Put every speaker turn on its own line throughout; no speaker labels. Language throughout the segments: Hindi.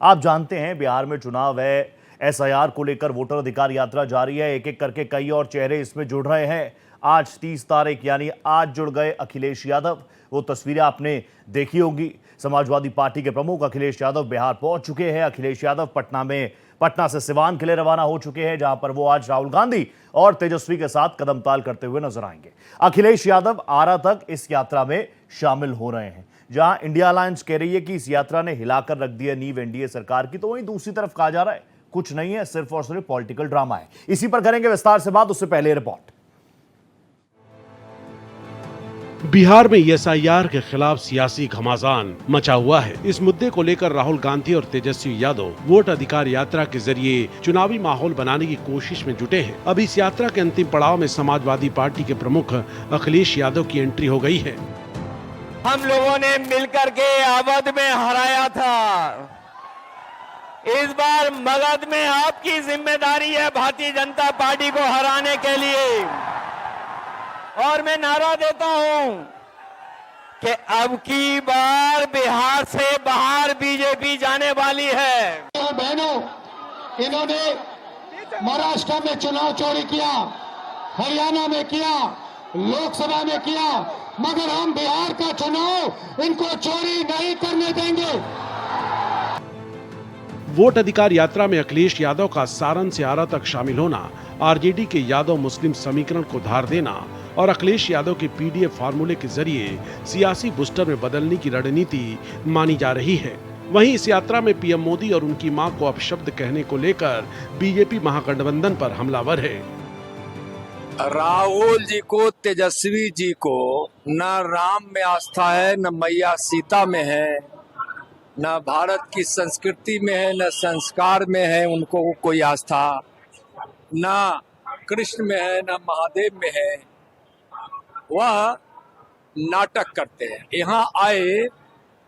आप जानते हैं बिहार में चुनाव है, एसआईआर को लेकर वोटर अधिकार यात्रा जारी है। एक एक करके कई और चेहरे इसमें जुड़ रहे हैं। आज 30 तारीख यानी आज जुड़ गए अखिलेश यादव। वो तस्वीरें आपने देखी होंगी। समाजवादी पार्टी के प्रमुख अखिलेश यादव बिहार पहुंच चुके हैं। अखिलेश यादव पटना से सिवान के लिए रवाना हो चुके हैं, जहां पर वो आज राहुल गांधी और तेजस्वी के साथ कदमताल करते हुए नजर आएंगे। अखिलेश यादव आरा तक इस यात्रा में शामिल हो रहे हैं। जहां इंडिया अलायंस कह रही है कि इस यात्रा ने हिलाकर रख दी है नींव एनडीए सरकार की, तो वहीं दूसरी तरफ कहा जा रहा है कुछ नहीं है, सिर्फ और सिर्फ पॉलिटिकल ड्रामा है। इसी पर करेंगे विस्तार से बात, उससे पहले रिपोर्ट।
बिहार में एसआईआर के खिलाफ सियासी घमासान मचा हुआ है। इस मुद्दे को लेकर राहुल गांधी और तेजस्वी यादव वोट अधिकार यात्रा के जरिए चुनावी माहौल बनाने की कोशिश में जुटे हैं। अब इस यात्रा के अंतिम पड़ाव में समाजवादी पार्टी के प्रमुख अखिलेश यादव की एंट्री हो गई है।
हम लोगों ने मिलकर के अवध में हराया था, इस बार मगध में आपकी जिम्मेदारी है भारतीय जनता पार्टी को हराने के लिए। और मैं नारा देता हूं कि अब की बार बिहार से बाहर बीजेपी जाने वाली है।
बहनों, इन्होंने महाराष्ट्र में चुनाव चोरी किया, हरियाणा में किया, लोकसभा में किया, मगर हम बिहार का चुनाव इनको चोरी नहीं करने देंगे।
वोट अधिकार यात्रा में अखिलेश यादव का सारण से आरा तक शामिल होना, आरजेडी के यादव मुस्लिम समीकरण को धार देना और अखिलेश यादव के पीडीएफ फार्मूले के जरिए सियासी बूस्टर में बदलने की रणनीति मानी जा रही है। वहीं इस यात्रा में पीएम मोदी और उनकी मां को अपशब्द कहने को लेकर बीजेपी महागठबंधन पर हमलावर है।
राहुल जी को, तेजस्वी जी को न राम में आस्था है, न मैया सीता में है, न भारत की संस्कृति में है, न संस्कार में है उनको कोई आस्था, न कृष्ण में है, न महादेव में है। वह नाटक करते हैं। यहाँ आए,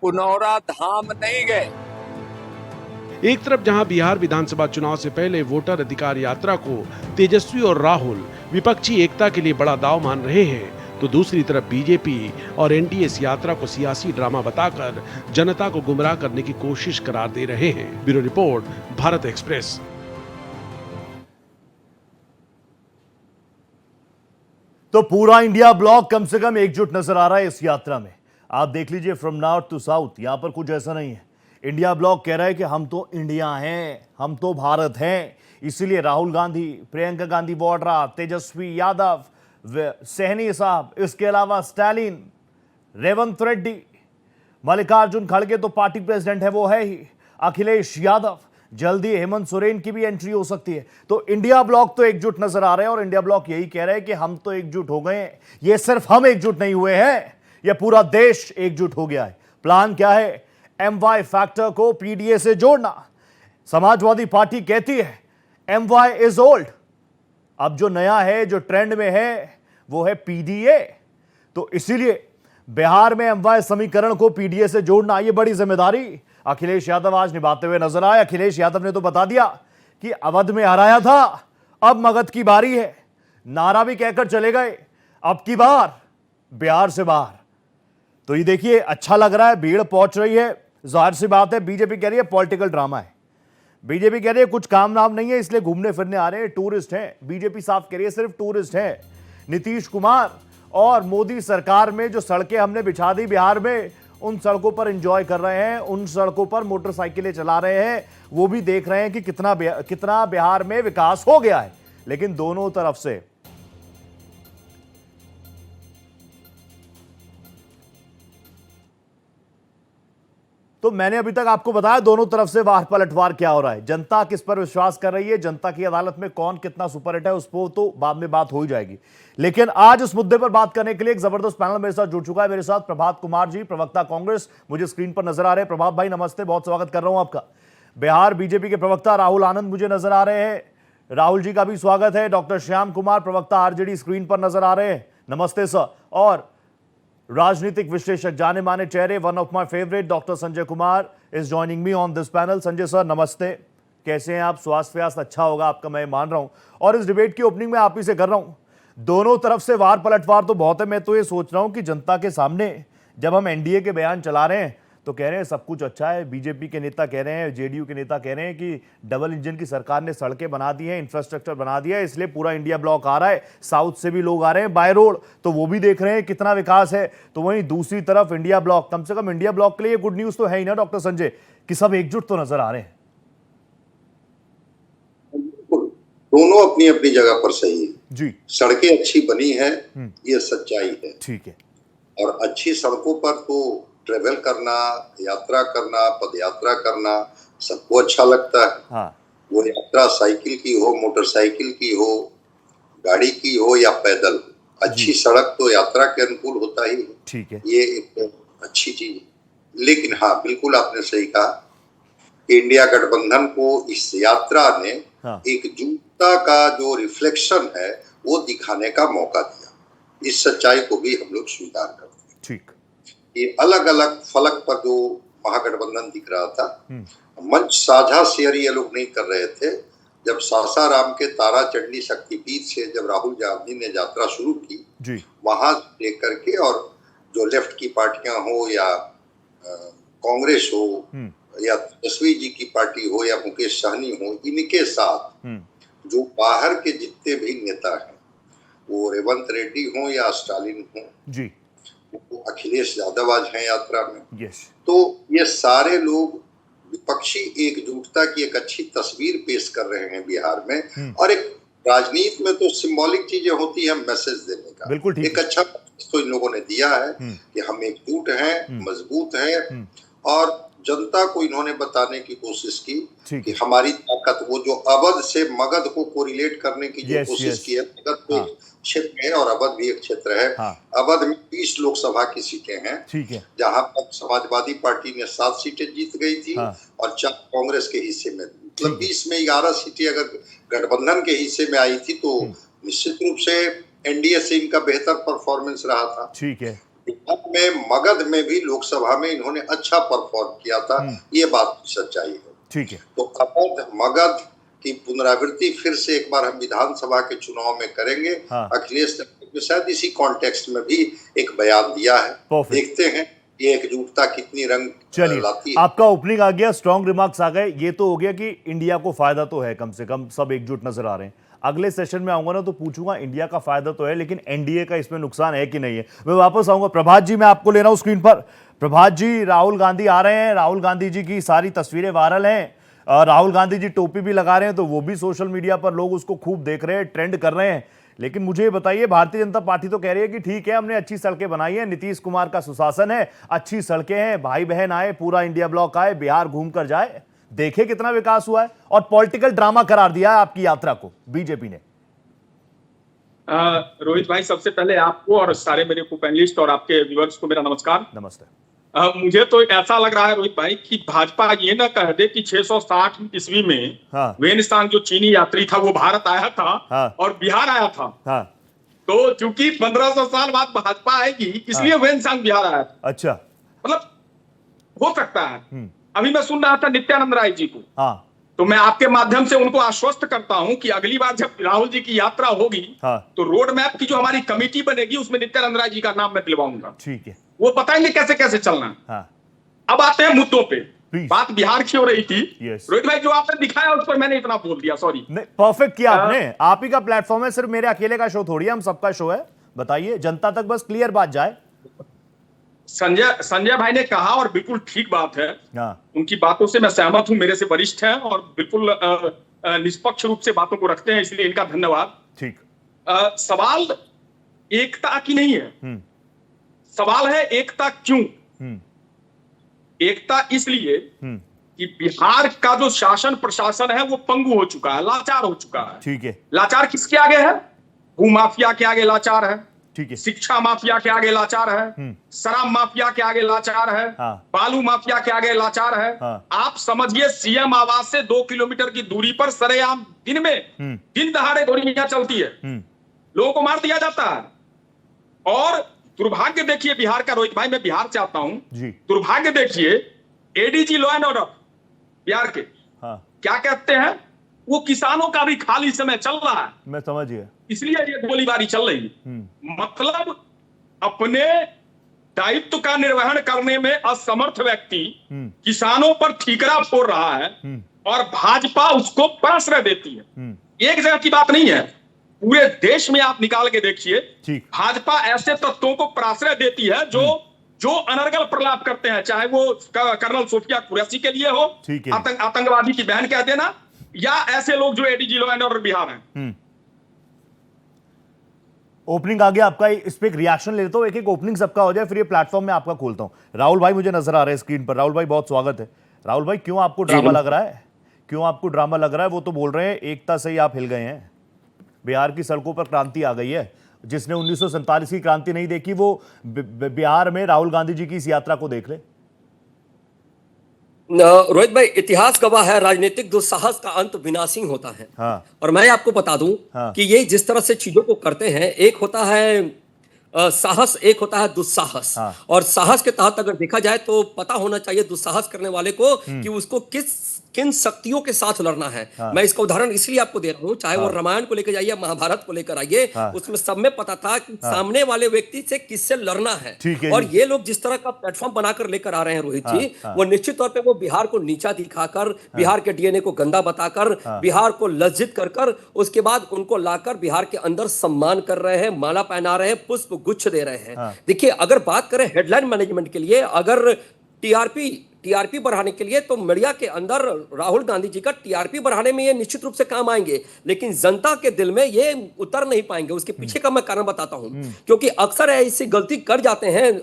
पुनौरा धाम नहीं गए।
एक तरफ जहां बिहार विधानसभा चुनाव से पहले वोटर अधिकार यात्रा को तेजस्वी और राहुल विपक्षी एकता के लिए बड़ा दाव मान रहे हैं, तो दूसरी तरफ बीजेपी और एनडीए इस यात्रा को सियासी ड्रामा बताकर जनता को गुमराह करने की कोशिश करार दे रहे हैं। Bureau report, Bharat express.
तो पूरा इंडिया ब्लॉक कम से कम एकजुट नजर आ रहा है इस यात्रा में। आप देख लीजिए फ्रॉम नॉर्थ टू साउथ, यहां पर कुछ ऐसा नहीं है। इंडिया ब्लॉक कह रहा है कि हम तो इंडिया हैं, हम तो भारत हैं। इसीलिए राहुल गांधी, प्रियंका गांधी वाड्रा, तेजस्वी यादव, सहनी साहब, इसके अलावा स्टालिन, रेवंत रेड्डी, मल्लिकार्जुन खड़गे तो पार्टी प्रेसिडेंट है, वो है ही, अखिलेश यादव, जल्दी हेमंत सोरेन की भी एंट्री हो सकती है। तो इंडिया ब्लॉक तो एकजुट नजर आ रहे हैं और इंडिया ब्लॉक यही कह रहे हैं कि हम तो एकजुट हो गए हैं। ये सिर्फ हम एकजुट नहीं हुए हैं, ये पूरा देश एकजुट हो गया है। प्लान क्या है? MY फैक्टर को पीडीए से जोड़ना। समाजवादी पार्टी कहती है MY इज ओल्ड, अब जो नया है, जो ट्रेंड में है, वो है पीडीए। तो इसीलिए बिहार में MY समीकरण को पीडीए से जोड़ना, ये बड़ी जिम्मेदारी अखिलेश यादव आज निभाते हुए नजर आए। अखिलेश यादव ने तो बता दिया कि अवध में हराया था, अब मगध की बारी है। नारा भी कहकर चले गए, अब की बार बिहार से बाहर। तो ये देखिए, अच्छा लग रहा है, भीड़ पहुंच रही है। जाहिर सी बात है, बीजेपी कह रही है पॉलिटिकल ड्रामा है। बीजेपी कह रही है कुछ काम नाम नहीं है, इसलिए घूमने फिरने आ रहे हैं, टूरिस्ट हैं। बीजेपी साफ कह रही है सिर्फ टूरिस्ट हैं। नीतीश कुमार और मोदी सरकार में जो सड़कें हमने बिछा दी बिहार में, उन सड़कों पर एंजॉय कर रहे हैं, उन सड़कों पर मोटरसाइकिलें चला रहे हैं। वो भी देख रहे हैं कि कितना बिहार में विकास हो गया है। लेकिन दोनों तरफ से तो मैंने अभी तक आपको बताया दोनों तरफ से वार पलटवार क्या हो रहा है। जनता किस पर विश्वास कर रही है, जनता की अदालत में कौन कितना सुपर हिट है, उस पर तो बाद में बात हो ही जाएगी। लेकिन आज उस मुद्दे पर बात करने के लिए एक जबरदस्त पैनल मेरे साथ जुड़ चुका है। मेरे साथ प्रभात कुमार जी, प्रवक्ता कांग्रेस, मुझे स्क्रीन पर नजर आ रहे हैं। प्रभात भाई नमस्ते, बहुत स्वागत कर रहा हूं आपका। बिहार बीजेपी के प्रवक्ता राहुल आनंद मुझे नजर आ रहे हैं, राहुल जी का भी स्वागत है। डॉक्टर श्याम कुमार, प्रवक्ता आरजेडी, स्क्रीन पर नजर आ रहे हैं, नमस्ते सर। और राजनीतिक विश्लेषक, जाने माने चेहरे, one of my favourite, doctor Sanjay Kumar is joining me on this panel. Sanjay sir नमस्ते, कैसे हैं आप? स्वास्थ्य अच्छा होगा आपका, मैं मान रहा हूं। और इस डिबेट की ओपनिंग में आप ही से कर रहा हूं। दोनों तरफ से वार पलटवार तो बहुत है। मैं तो ये सोच रहा हूं कि जनता के सामने जब हम एनडीए के बयान चला रहे हैं तो कह रहे हैं सब कुछ अच्छा है, बीजेपी के नेता कह रहे हैं, जेडीयू के नेता कह रहे हैं कि डबल इंजन की सरकार ने सड़कें बना दी हैं, इंफ्रास्ट्रक्चर बना दिया है, इसलिए पूरा इंडिया ब्लॉक आ रहा है, साउथ से भी लोग आ रहे हैं बाय रोड, तो वो भी देख रहे हैं कितना विकास है। तो वहीं दूसरी तरफ इंडिया ब्लॉक, कम से कम इंडिया ब्लॉक के लिए गुड न्यूज तो है ही ना डॉक्टर संजय, कि सब एकजुट तो नजर आ रहे हैं।
दोनों अपनी अपनी जगह पर सही है
जी,
सड़कें अच्छी बनी है, ये सच्चाई है।
ठीक है।
और अच्छी सड़कों पर तो ट्रेवल करना, यात्रा करना, पद यात्रा करना सबको अच्छा लगता है।
हाँ,
वो यात्रा साइकिल की हो, मोटरसाइकिल की हो, गाड़ी की हो या पैदल, अच्छी सड़क तो यात्रा के अनुकूल होता ही है।
ठीक है।
ये एक अच्छी चीज है। लेकिन हाँ, बिल्कुल आपने सही कहा कि इंडिया गठबंधन को इस यात्रा ने एकजुटता का जो रिफ्लेक्शन है वो दिखाने का मौका दिया। इस सच्चाई को भी हम लोग स्वीकार करते हैं।
ठीक।
ये अलग अलग फलक पर जो महागठबंधन दिख रहा था, मंच साझा शेयर ये लोग नहीं कर रहे थे। जब सासाराम के तारा चंडी शक्तिपीठ से जब राहुल गांधी ने यात्रा शुरू की
जी,
वहां लेकर के, और जो लेफ्ट की पार्टियां हो या कांग्रेस हो या तेजस्वी जी की पार्टी हो या मुकेश सहनी हो, इनके साथ जो बाहर के जितने भी नेता हैं, वो रेवंत रेड्डी हो या स्टालिन हो
जी,
वो अखिलेश यादव आज हैं यात्रा में,
यस,
तो ये सारे लोग विपक्षी एकजुटता की एक अच्छी तस्वीर पेश कर रहे हैं बिहार में। और एक राजनीति में तो सिंबॉलिक चीजें होती है मैसेज देने का,
बिल्कुल ठीक
एक अच्छा तो इन लोगों ने दिया है कि हम एकजुट हैं, मजबूत हैं, और जनता को इन्होंने बताने की कोशिश की कि हमारी ताकत, वो जो अवध से मगध को कोरिलेट करने की जो कोशिश की है, मगध तो एक क्षेत्र है और अवध भी एक क्षेत्र है। अवध में 20 लोकसभा की सीटें हैं,
ठीक है,
जहां तक समाजवादी पार्टी ने 7 सीटें जीत गई थी और 4 कांग्रेस के हिस्से में, मतलब 20 में 11 सीटें अगर गठबंधन के हिस्से में आई थी तो निश्चित रूप से एनडीए से इनका बेहतर परफॉर्मेंस रहा था।
ठीक है।
बिहार में मगध में भी लोकसभा में इन्होंने अच्छा परफॉर्म किया था, ये बात सच्चाई है।
ठीक है।
तो अवध मगध की पुनरावृत्ति फिर से एक बार हम विधानसभा के चुनाव में करेंगे। अखिलेश ने शायद इसी कॉन्टेक्स्ट में भी एक बयान दिया है। देखते हैं ये एकजुटता कितनी रंग लाती है।
आपका ओपनिंग आ गया, स्ट्रॉन्ग रिमार्क्स आ गए, ये तो हो गया कि इंडिया को फायदा तो है, कम से कम सब एकजुट नजर आ रहे हैं। अगले सेशन में आऊंगा ना तो पूछूंगा इंडिया का फायदा तो है, लेकिन एनडीए का इसमें नुकसान है कि नहीं है। मैं वापस आऊंगा। प्रभात जी, मैं आपको ले रहा हूं स्क्रीन पर। प्रभात जी, राहुल गांधी आ रहे हैं, राहुल गांधी जी की सारी तस्वीरें वायरल हैं, राहुल गांधी जी टोपी भी लगा रहे हैं, तो वो भी सोशल मीडिया पर लोग उसको खूब देख रहे हैं, ट्रेंड कर रहे हैं। लेकिन मुझे ये बताइए, भारतीय जनता पार्टी तो कह रही है कि ठीक है, हमने अच्छी सड़कें बनाई है, नीतीश कुमार का सुशासन है, अच्छी सड़कें हैं, भाई बहन आए, पूरा इंडिया ब्लॉक आए, बिहार घूम कर जाए, देखे कितना विकास हुआ है, और पॉलिटिकल ड्रामा करार दिया है आपकी यात्रा को बीजेपी ने।
रोहित भाई, सबसे पहले आपको और सारे मेरे को पैनलिस्ट और आपके व्यूअर्स को मेरा नमस्कार।
नमस्ते।
मुझे तो ऐसा लग रहा है रोहित भाई कि भाजपा ये ना कह दे कि 660 ईस्वी में वेनसांग जो चीनी यात्री था वो भारत आया था और बिहार आया था। तो चूंकि 1500 साल बाद भाजपा आएगी इसलिए वेनसांग बिहार आया था।
अच्छा,
मतलब हो सकता है। अभी मैं सुन रहा था नित्यानंद राय जी को, तो मैं आपके माध्यम से उनको आश्वस्त करता हूं कि अगली बार जब राहुल जी की यात्रा होगी तो रोड मैप की जो हमारी कमेटी बनेगी उसमें नित्यानंद राय जी का नाम मैं दिलवाऊंगा।
ठीक है,
वो बताएंगे कैसे कैसे चलना है। अब आते हैं मुद्दों पे। बात बिहार की हो रही थी। रोहित भाई, जो आपने दिखाया उस पर मैंने इतना बोल दिया, सॉरी।
नहीं, परफेक्ट किया आपने। आप ही का प्लेटफॉर्म है, सिर्फ मेरे अकेले का शो थोड़ी है, हम सबका शो है। बताइए, जनता तक बस क्लियर बात जाए।
संजय भाई ने कहा और बिल्कुल ठीक बात है। उनकी बातों से मैं सहमत हूं, मेरे से वरिष्ठ हैं और बिल्कुल निष्पक्ष रूप से बातों को रखते हैं, इसलिए इनका धन्यवाद।
ठीक।
सवाल एकता की नहीं है, सवाल है एकता क्यों। एकता इसलिए कि बिहार का जो शासन प्रशासन है वो पंगु हो चुका है, लाचार हो चुका है।
ठीक है।
लाचार किसके आगे है? भूमाफिया के आगे लाचार है,
ठीक है,
शिक्षा माफिया के आगे लाचार है, शराब माफिया के आगे लाचार है, बालू माफिया के आगे लाचार है। आप समझिए, सीएम आवास से 2 किलोमीटर की दूरी पर सरेआम दिन में दिन दहाड़े गोलियां चलती है, लोगों को मार दिया जाता है। और दुर्भाग्य देखिए बिहार का, रोहित भाई मैं बिहार से आता हूं, दुर्भाग्य देखिए ADG law and order Bihar के क्या कहते हैं, वो किसानों का भी खाली समय चल रहा है।
मैं समझ गया।
इसलिए ये गोलीबारी चल रही है। मतलब अपने दायित्व का निर्वहन करने में असमर्थ व्यक्ति किसानों पर ठीकरा फोड़ रहा है और भाजपा उसको प्रश्रय देती है। एक जगह की बात नहीं है, पूरे देश में आप निकाल के देखिए, भाजपा ऐसे तत्वों को प्रश्रय देती है जो अनर्गल प्रलाप करते हैं, चाहे वो कर्नल सोफिया कुरैशी के लिए हो, आतंकवादी की बहन कह देना, या ऐसे लोग जो ADG law and order Bihar हैं।
ओपनिंग आ गया आपका, इस पे एक रिएक्शन लेता हूं, एक ओपनिंग सबका हो जाए, फिर ये प्लेटफॉर्म में आपका खोलता हूं। राहुल भाई मुझे नजर आ रहे हैं स्क्रीन पर। राहुल भाई बहुत स्वागत है। राहुल भाई क्यों आपको ड्रामा लग रहा है? क्यों आपको ड्रामा लग रहा है? वो तो बोल रहे हैं एकता से ही आप हिल गए हैं, बिहार की सड़कों पर क्रांति आ गई है। जिसने 1947 की क्रांति नहीं देखी वो बिहार में राहुल गांधी जी की इस यात्रा को देख ले।
रोहित भाई, इतिहास गवाह है, राजनीतिक दुस्साहस का अंत विनाशी होता है।
हाँ।
और मैं आपको बता दूं कि ये जिस तरह से चीजों को करते हैं, एक होता है साहस, एक होता है दुस्साहस। और साहस के तहत अगर देखा जाए तो पता होना चाहिए दुस्साहस करने वाले को कि उसको किन शक्तियों के साथ लड़ना है। मैं इसका उदाहरण इसलिए आपको दे रहा हूं, चाहे वो रामायण को लेकर जाइए, महाभारत को लेकर आइए, उसमें सब में पता था कि सामने वाले व्यक्ति से किससे लड़ना है। और ये लोग जिस तरह का प्लेटफॉर्म बनाकर लेकर आ रहे हैं रोहित जी, वो निश्चित तौर पे वो बिहार को नीचा दिखाकर, बिहार के डीएनए को गंदा बताकर, बिहार को लज्जित कर उसके बाद उनको लाकर बिहार के अंदर सम्मान कर रहे हैं, माला पहना रहे हैं, पुष्प गुच्छ दे रहे हैं। देखिए, अगर बात करें हेडलाइन मैनेजमेंट के लिए, अगर टीआरपी बढ़ाने के लिए, तो मीडिया के अंदर राहुल गांधी जी का टीआरपी बढ़ाने में ये निश्चित रूप से काम आएंगे, लेकिन जनता के दिल में ये उतर नहीं पाएंगे। उसके पीछे का मैं कारण बताता हूं, क्योंकि अक्सर ऐसी गलती कर जाते हैं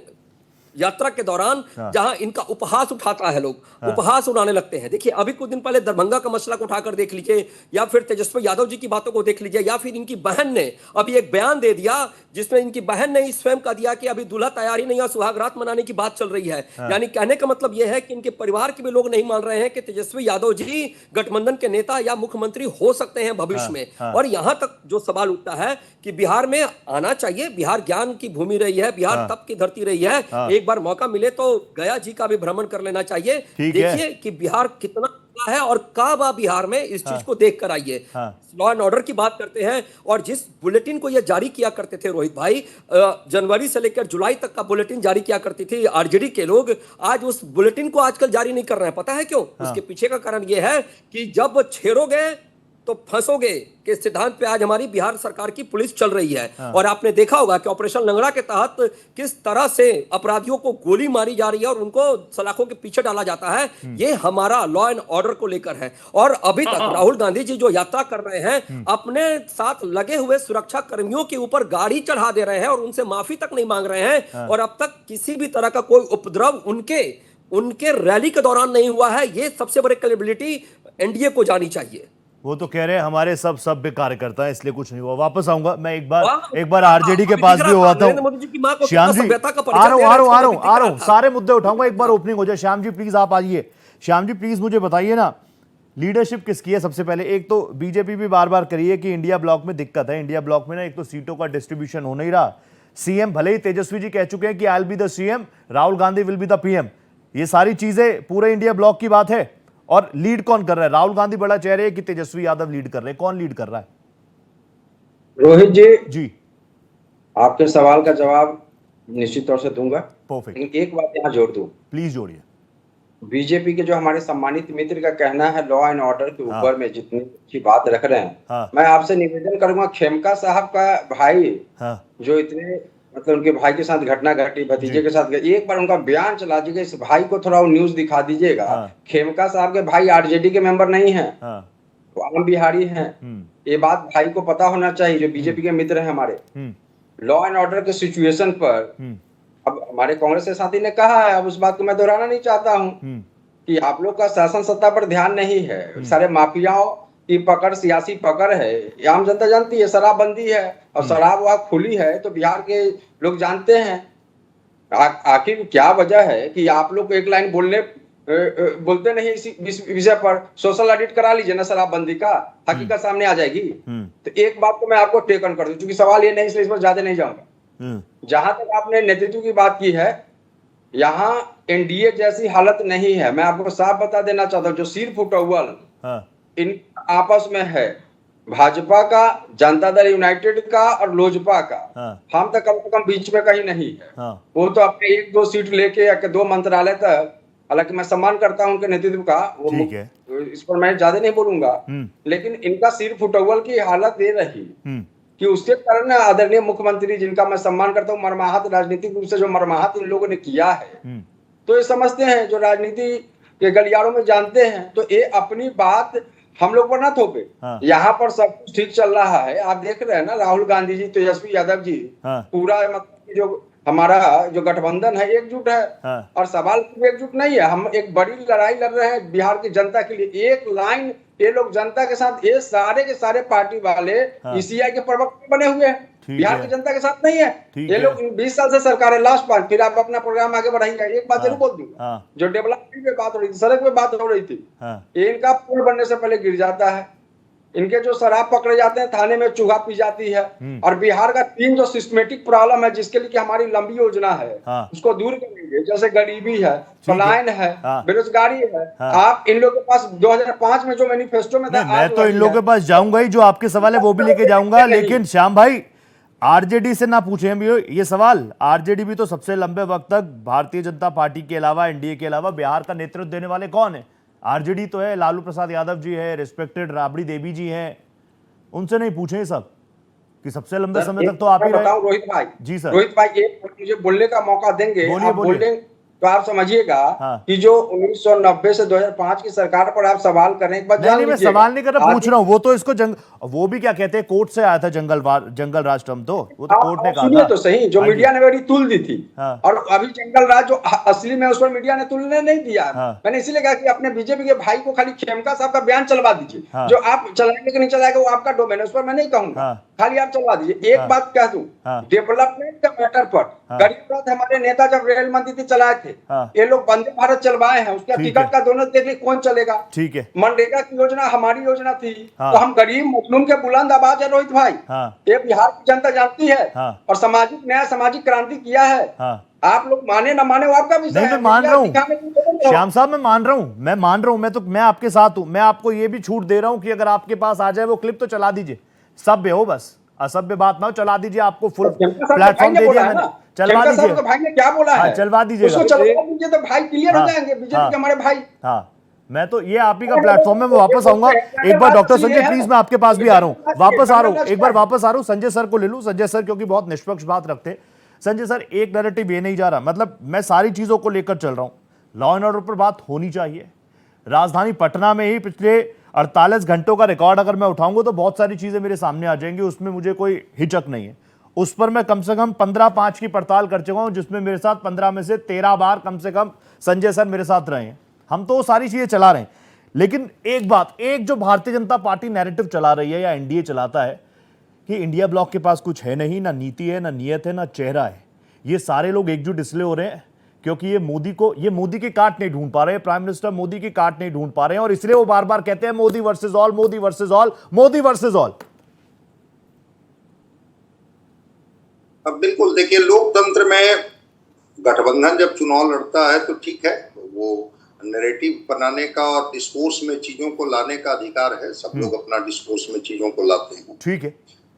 यात्रा के दौरान, जहां इनका उपहास उठाता है, लोग उपहास उड़ाने लगते हैं। देखिए, अभी कुछ दिन पहले दरभंगा का मसला को उठाकर देख लीजिए, या फिर तेजस्वी यादव जी की बातों को देख लीजिए, या फिर इनकी बहन ने अभी एक बयान दे दिया जिसमें इनकी बहन ने स्वयं कह दिया कि अभी दूल्हा तैयार ही नहीं है, सुहागरात मनाने की बात चल रही है। यानी कहने का मतलब यह है कि इनके परिवार के भी लोग नहीं मान रहे हैं कि तेजस्वी यादव जी गठबंधन के नेता या मुख्यमंत्री हो सकते हैं भविष्य में। और यहां तक जो सवाल उठता है कि बिहार में आना चाहिए, बिहार ज्ञान की भूमि रही है, बिहार तप की धरती रही है, एक बार मौका मिले तो गया जी का भी भ्रमण कर लेना चाहिए। देखिए कि बिहार कितना है और कब आप बिहार में इस चीज को देख कर आइए। लॉ एंड ऑर्डर की बात करते हैं, और जिस बुलेटिन को ये जारी किया करते थे रोहित भाई, जनवरी से लेकर जुलाई तक का बुलेटिन जारी किया करती थी आरजेडी के लोग, आज उस बुलेटिन को आजकल जारी नहीं कर रहे हैं। पता है क्यों? उसके पीछे का कारण यह है कि जब छेड़ोगे तो फंसोगे के सिद्धांत पे आज हमारी बिहार सरकार की पुलिस चल रही है। और आपने देखा होगा कि ऑपरेशन लंगड़ा के तहत किस तरह से अपराधियों को गोली मारी जा रही है और उनको सलाखों के पीछे डाला जाता है। ये हमारा लॉ एंड ऑर्डर को लेकर है। और अभी तक राहुल गांधी जी जो यात्रा कर रहे हैं, अपने साथ लगे हुए सुरक्षा कर्मियों के ऊपर गाड़ी चढ़ा दे रहे हैं और उनसे माफी तक नहीं मांग रहे हैं। और अब तक किसी भी तरह का कोई उपद्रव उनके रैली के दौरान नहीं हुआ है। ये सबसे बड़ी क्रेडिबिलिटी एनडीए को जानी चाहिए।
वो तो कह रहे हैं हमारे सब सभ्य कार्यकर्ता है, इसलिए कुछ नहीं हुआ। वापस आऊंगा मैं, एक बार आरजेडी के पास भी हुआ था। श्याम जी, आ रहा हूं, सारे मुद्दे उठाऊंगा, एक बार ओपनिंग हो जाए। श्याम जी प्लीज आप आइए। श्याम जी प्लीज मुझे बताइए ना, लीडरशिप किसकी है? सबसे पहले एक तो बीजेपी भी बार बार करी है कि इंडिया ब्लॉक में दिक्कत है। इंडिया ब्लॉक में ना एक तो सीटों का डिस्ट्रीब्यूशन हो नहीं रहा। सीएम भले ही तेजस्वी जी कह चुके हैं कि I will be the CM, Rahul Gandhi will be the PM. ये सारी चीजें पूरे इंडिया ब्लॉक की बात है। और लीड कौन कर रहा है? राहुल गांधी बड़ा चेहरे कि तेजस्वी यादव लीड कर रहे हैं, कौन लीड कर रहा है?
रोहित
जी
आपके सवाल का जवाब निश्चित तौर से दूंगा।
परफेक्ट।
लेकिन एक बात यहाँ जोड़ दूं,
प्लीज जोड़िए।
बीजेपी के जो हमारे सम्मानित मित्र का कहना है लॉ एंड ऑर्डर के ऊपर में जितनी अच्छी बात रख रहे हैं, मैं आपसे निवेदन करूंगा, खेमका साहब का भाई जो इतने मतलब उनके भाई के साथ घटना घटी, भतीजे के साथ, एक बार उनका बयान चला दीजिएगा, इस भाई को थोड़ा न्यूज दिखा दीजिएगा। खेमका साहब के भाई आरजेडी के मेंबर नहीं है, तो आम बिहारी हैं। ये बात भाई को पता होना चाहिए, जो बीजेपी के मित्र हैं हमारे। लॉ एंड ऑर्डर के सिचुएशन पर अब हमारे कांग्रेस के साथी ने कहा है, अब उस बात को मैं दोहराना नहीं चाहता हूँ कि आप लोग का शासन सत्ता पर ध्यान नहीं है, सारे माफियाओं की पकड़, सियासी पकड़ है, ये आम जनता जानती है। शराबबंदी है और शराब वहां खुली है तो बिहार के लोग जानते हैं। आखिर क्या वजह है कि आप लोग को एक लाइन बोलते नहीं इसी विषय पर? सोशल ऑडिट करा लीजिए ना शराबबंदी का, हकीकत सामने आ जाएगी। तो एक बात तो मैं आपको टेकन कर दूं, क्योंकि सवाल ये नहीं, इसलिए इस पर ज्यादा नहीं जाऊंगा। जहां तक आपने नेतृत्व की बात की है, यहाँ एनडीए जैसी हालत नहीं है। मैं आपको साफ बता देना चाहता हूँ, जो सिर फुटअव्वल इन आपस में है, भाजपा का, जनता दल यूनाइटेड का और लोजपा का। हम तो कम से कम बीच में कहीं नहीं है। वो तो अपने 1-2 सीट लेके या 2 मंत्रालय तक, हालांकि मैं सम्मान करता हूं उनके नेतृत्व का, वो इस पर मैं ज्यादा नहीं बोलूंगा, लेकिन इनका सिर फुटबॉल की हालत दे रही कि उसके कारण आदरणीय मुख्यमंत्री, जिनका मैं सम्मान करता हूँ, मर्माहत राजनीतिक रूप से जो मर्माहत इन लोगों ने किया है, तो ये समझते हैं, जो राजनीति के गलियारों में जानते हैं, तो ये अपनी बात हम लोग पर ना थोपे। यहाँ पर सब कुछ ठीक चल रहा है, आप देख रहे हैं ना, राहुल गांधी जी, तेजस्वी यादव जी, पूरा मतलब जो हमारा जो गठबंधन है एकजुट है, और सवाल एकजुट नहीं है। हम एक बड़ी लड़ाई लड़ रहे हैं बिहार की जनता के लिए। एक लाइन ये लोग जनता के साथ, ये सारे के सारे पार्टी वाले ईसीआई के प्रवक्ता बने हुए हैं, बिहार की जनता के साथ नहीं है। ये लोग 20 साल से सरकार है, लास्ट पांच, फिर आप अपना प्रोग्राम आगे बढ़ाएंगे। एक बात जरूर बोल दूंगा, जो डेवलपमेंट पे बात हो रही थी, सड़क पे बात हो रही थी, इनका पुल बनने से पहले गिर जाता है। इनके जो शराब पकड़े जाते हैं, थाने में चूहा पी जाती है। और बिहार का 3 जो सिस्टमेटिक प्रॉब्लम है, जिसके लिए हमारी लंबी योजना है, उसको दूर करेंगे। जैसे गरीबी है, पलायन है, बेरोजगारी है। आप इन लोगों के पास 2005 में जो मैनिफेस्टो में था,
मैं तो इन लोगों के पास जाऊंगा ही, जो आपके सवाल है वो भी लेके जाऊंगा। लेकिन श्याम भाई, आरजेडी से ना पूछे भी ये सवाल। आरजेडी भी तो सबसे लंबे वक्त तक भारतीय जनता पार्टी के अलावा, एनडीए के अलावा बिहार का नेतृत्व देने वाले कौन है? आरजेडी तो है, लालू प्रसाद यादव जी है, रिस्पेक्टेड राबड़ी देवी जी हैं, उनसे नहीं पूछे सब कि सबसे लंबे समय तक तो आप ही रहे।
रोहित भाई
जी सर,
रोहित भाई, एक मुझे बोलने का मौका देंगे?
बोलिए।
तो आप समझिएगा कि जो 1990 से 2005 की सरकार पर आप सवाल करें, एक बार जान लीजिए।
मैं सवाल नहीं कर रहा, पूछ रहा हूँ। वो तो इसको वो भी क्या कहते हैं, कोर्ट से आया था, जंगल राज टर्म, तो वो तो कोर्ट ने कहा था।
तो सही, जो मीडिया ने मेरी तुल दी थी, और अभी जंगल राज जो असली में, उस पर मीडिया ने तुलने नहीं दिया। मैंने इसीलिए कहा कि अपने बीजेपी के भाई को खाली खेमका साहब का बयान चलवा दीजिए। जो आप चलाएंगे कि नहीं चलाएगा वो आपका डोमेन है, उस पर मैं नहीं कहूंगा, खाली आप चलवा दीजिए। एक बात कह दूं, डेवलपमेंट का मैटर पर गरीब रथ हमारे नेता जब रेल मंत्री थी चलाए थे, ये लोग वंदे भारत चलवाए हैं, उसका टिकट का दोनों देखिए कौन चलेगा।
ठीक है,
मनरेगा की योजना हमारी योजना थी। तो हम गरीब मजलूम के बुलंद आवाज है रोहित भाई, ये बिहार की जनता जानती है। और सामाजिक न्याय, सामाजिक क्रांति किया है। आप लोग माने ना माने वो आपका विषय है।
मैं मान रहा हूँ श्याम साहब, मैं मान रहा हूँ, मैं आपके साथ हूँ। मैं आपको ये भी छूट दे रहा हूँ कि अगर आपके पास आ जाए वो क्लिप तो चला दीजिए। सभ्य हो, बस असभ्य बात ना हो, चला दीजिए। आपको फुल प्लेटफॉर्म दे दिया मैंने, चलवा दीजिए।
भाई ने क्या बोला है,
चलवा दीजिए,
तो भाई क्लियर हो जाएंगे, बीजेपी के हमारे भाई।
मैं तो ये आप ही का प्लेटफॉर्म है, मैं वापस आऊंगा। एक बार डॉक्टर संजय प्लीज, मैं आपके पास भी आ रहा हूँ, वापस आ रहा हूँ, एक बार वापस आ रहा हूँ। संजय सर को ले लूं, संजय सर क्योंकि बहुत निष्पक्ष बात रखते। संजय सर, एक नैरेटिव ये नहीं जा रहा, मतलब मैं सारी चीजों को लेकर चल रहा हूँ। लॉ एंड ऑर्डर पर बात होनी चाहिए। राजधानी पटना में ही पिछले 48 घंटों का रिकॉर्ड अगर मैं उठाऊंगा तो बहुत सारी चीजें मेरे सामने आ जाएंगी, उसमें मुझे कोई हिचक नहीं है। उस पर मैं कम से कम 15-5 की पड़ताल कर चुका हूं, जिसमें मेरे साथ 15 में से 13 बार कम से कम संजय सर मेरे साथ रहे हैं। हम तो सारी चीजें चला रहे हैं। लेकिन एक बात, एक जो भारतीय जनता पार्टी नैरेटिव चला रही है या एनडीए चलाता है कि इंडिया ब्लॉक के पास कुछ है नहीं, ना नीति है, ना नियत है, ना चेहरा है। ये सारे लोग एकजुट इसलिए हो रहे हैं क्योंकि ये मोदी की काट नहीं ढूंढ पा रहे हैं, प्राइम मिनिस्टर मोदी की काट नहीं ढूंढ पा रहे हैं, और इसलिए वो बार बार कहते हैं Modi versus all, Modi versus all, Modi versus all.
अब बिल्कुल देखिए, लोकतंत्र में गठबंधन जब चुनाव लड़ता है तो ठीक है, वो नैरेटिव बनाने का और डिस्कोर्स में चीजों को लाने का अधिकार है। सब लोग अपना डिस्कोर्स में चीजों को लाते हैं, ठीक है।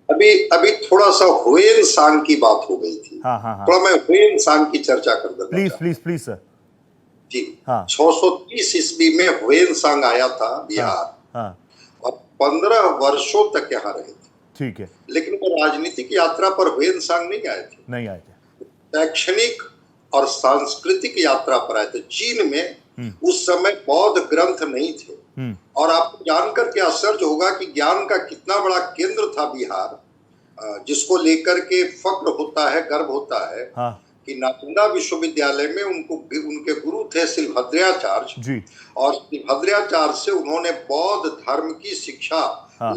अभी थोड़ा सा हुएन सांग की बात हो गई थी। थोड़ा मैं हुएन सांग की चर्चा कर देता हूं। प्लीज सर जी। 630 ईस्वी में हुएन सांग आया था बिहार, और 15 वर्षों तक यहाँ रहे थे, ठीक है। लेकिन वो राजनीतिक यात्रा पर हुएन सांग नहीं आए थे, शैक्षणिक और सांस्कृतिक यात्रा पर आए थे। चीन में उस समय बौद्ध ग्रंथ नहीं थे, और आपको जानकर के आश्चर्य होगा कि ज्ञान का कितना बड़ा केंद्र था बिहार, जिसको लेकर के फक्र होता है, गर्व होता है। कि नालंदा विश्वविद्यालय में उनके गुरु थे सिलभद्राचार्य, और सिलभद्राचार्य से उन्होंने बौद्ध धर्म की शिक्षा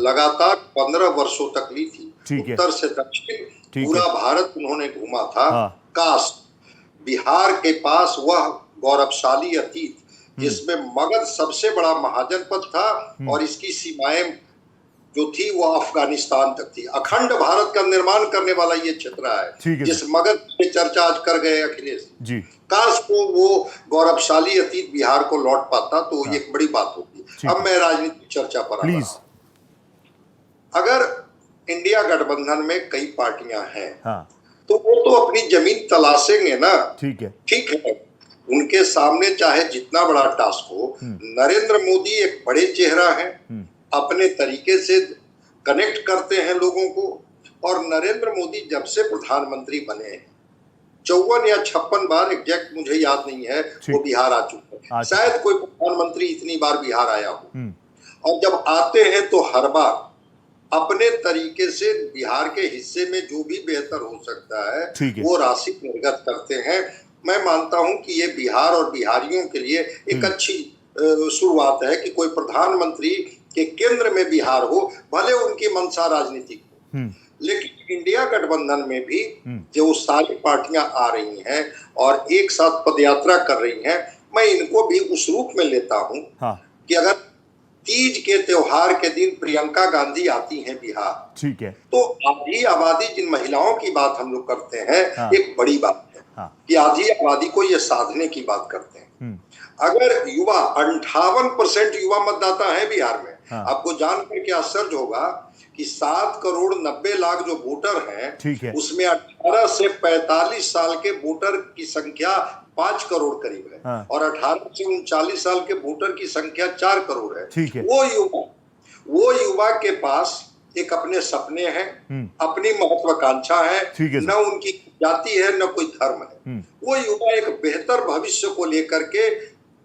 लगातार 15 वर्षों तक ली थी। उत्तर से दक्षिण पूरा भारत उन्होंने घूमा था। काश बिहार के पास वह गौरवशाली अतीत, जिसमें मगध सबसे बड़ा महाजनपद था, और इसकी सीमाएं जो थी वो अफगानिस्तान तक थी। अखंड भारत का निर्माण करने वाला ये क्षेत्र है, जिस मगध पे चर्चा आज कर गए अखिलेश जी। काश को वो गौरवशाली अतीत बिहार को लौट पाता तो ये एक बड़ी बात होती। अब मैं राजनीतिक चर्चा पर आ रहा हूं। अगर इंडिया गठबंधन में कई पार्टियां हैं, तो वो तो अपनी जमीन तलाशेंगे ना। ठीक है, उनके सामने चाहे जितना बड़ा टास्क हो, नरेंद्र मोदी एक बड़े चेहरा है, अपने तरीके से कनेक्ट करते हैं लोगों को। और नरेंद्र मोदी जब से प्रधानमंत्री बने 54 या 56 बार, एग्जैक्ट मुझे याद नहीं है, वो बिहार आ चुके हैं। शायद कोई प्रधानमंत्री इतनी बार बिहार आया हो। और जब आते हैं तो हर बार अपने तरीके से बिहार के हिस्से में जो भी बेहतर हो सकता है वो राशि निर्गत करते हैं। मैं मानता हूं कि ये बिहार और बिहारियों के लिए एक अच्छी शुरुआत है कि कोई प्रधानमंत्री के केंद्र में बिहार हो, भले उनकी मंशा राजनीतिक हो। लेकिन इंडिया गठबंधन में भी जो सारी पार्टियां आ रही हैं और एक साथ पदयात्रा कर रही हैं, मैं इनको भी उस रूप में लेता हूं कि अगर तीज के त्योहार के दिन प्रियंका गांधी आती हैं बिहार, ठीक है, तो आधी आबादी, जिन महिलाओं की बात हम लोग करते हैं, एक बड़ी बात है कि आधी आबादी को ये साधने की बात करते हैं। अगर युवा 58% युवा मतदाता है बिहार में, आपको जानकर के आश्चर्य होगा कि 7 करोड़ 90 लाख जो वोटर हैं, उसमें 18 से 45 साल के वोटर की संख्या 5 करोड़ करीब है, और 18 से 39 साल के वोटर की संख्या 4 करोड़ है। वो युवा के पास एक अपने सपने हैं, अपनी महत्वाकांक्षा है, न उनकी जाति है न कोई धर्म है। वो युवा एक बेहतर भविष्य को लेकर के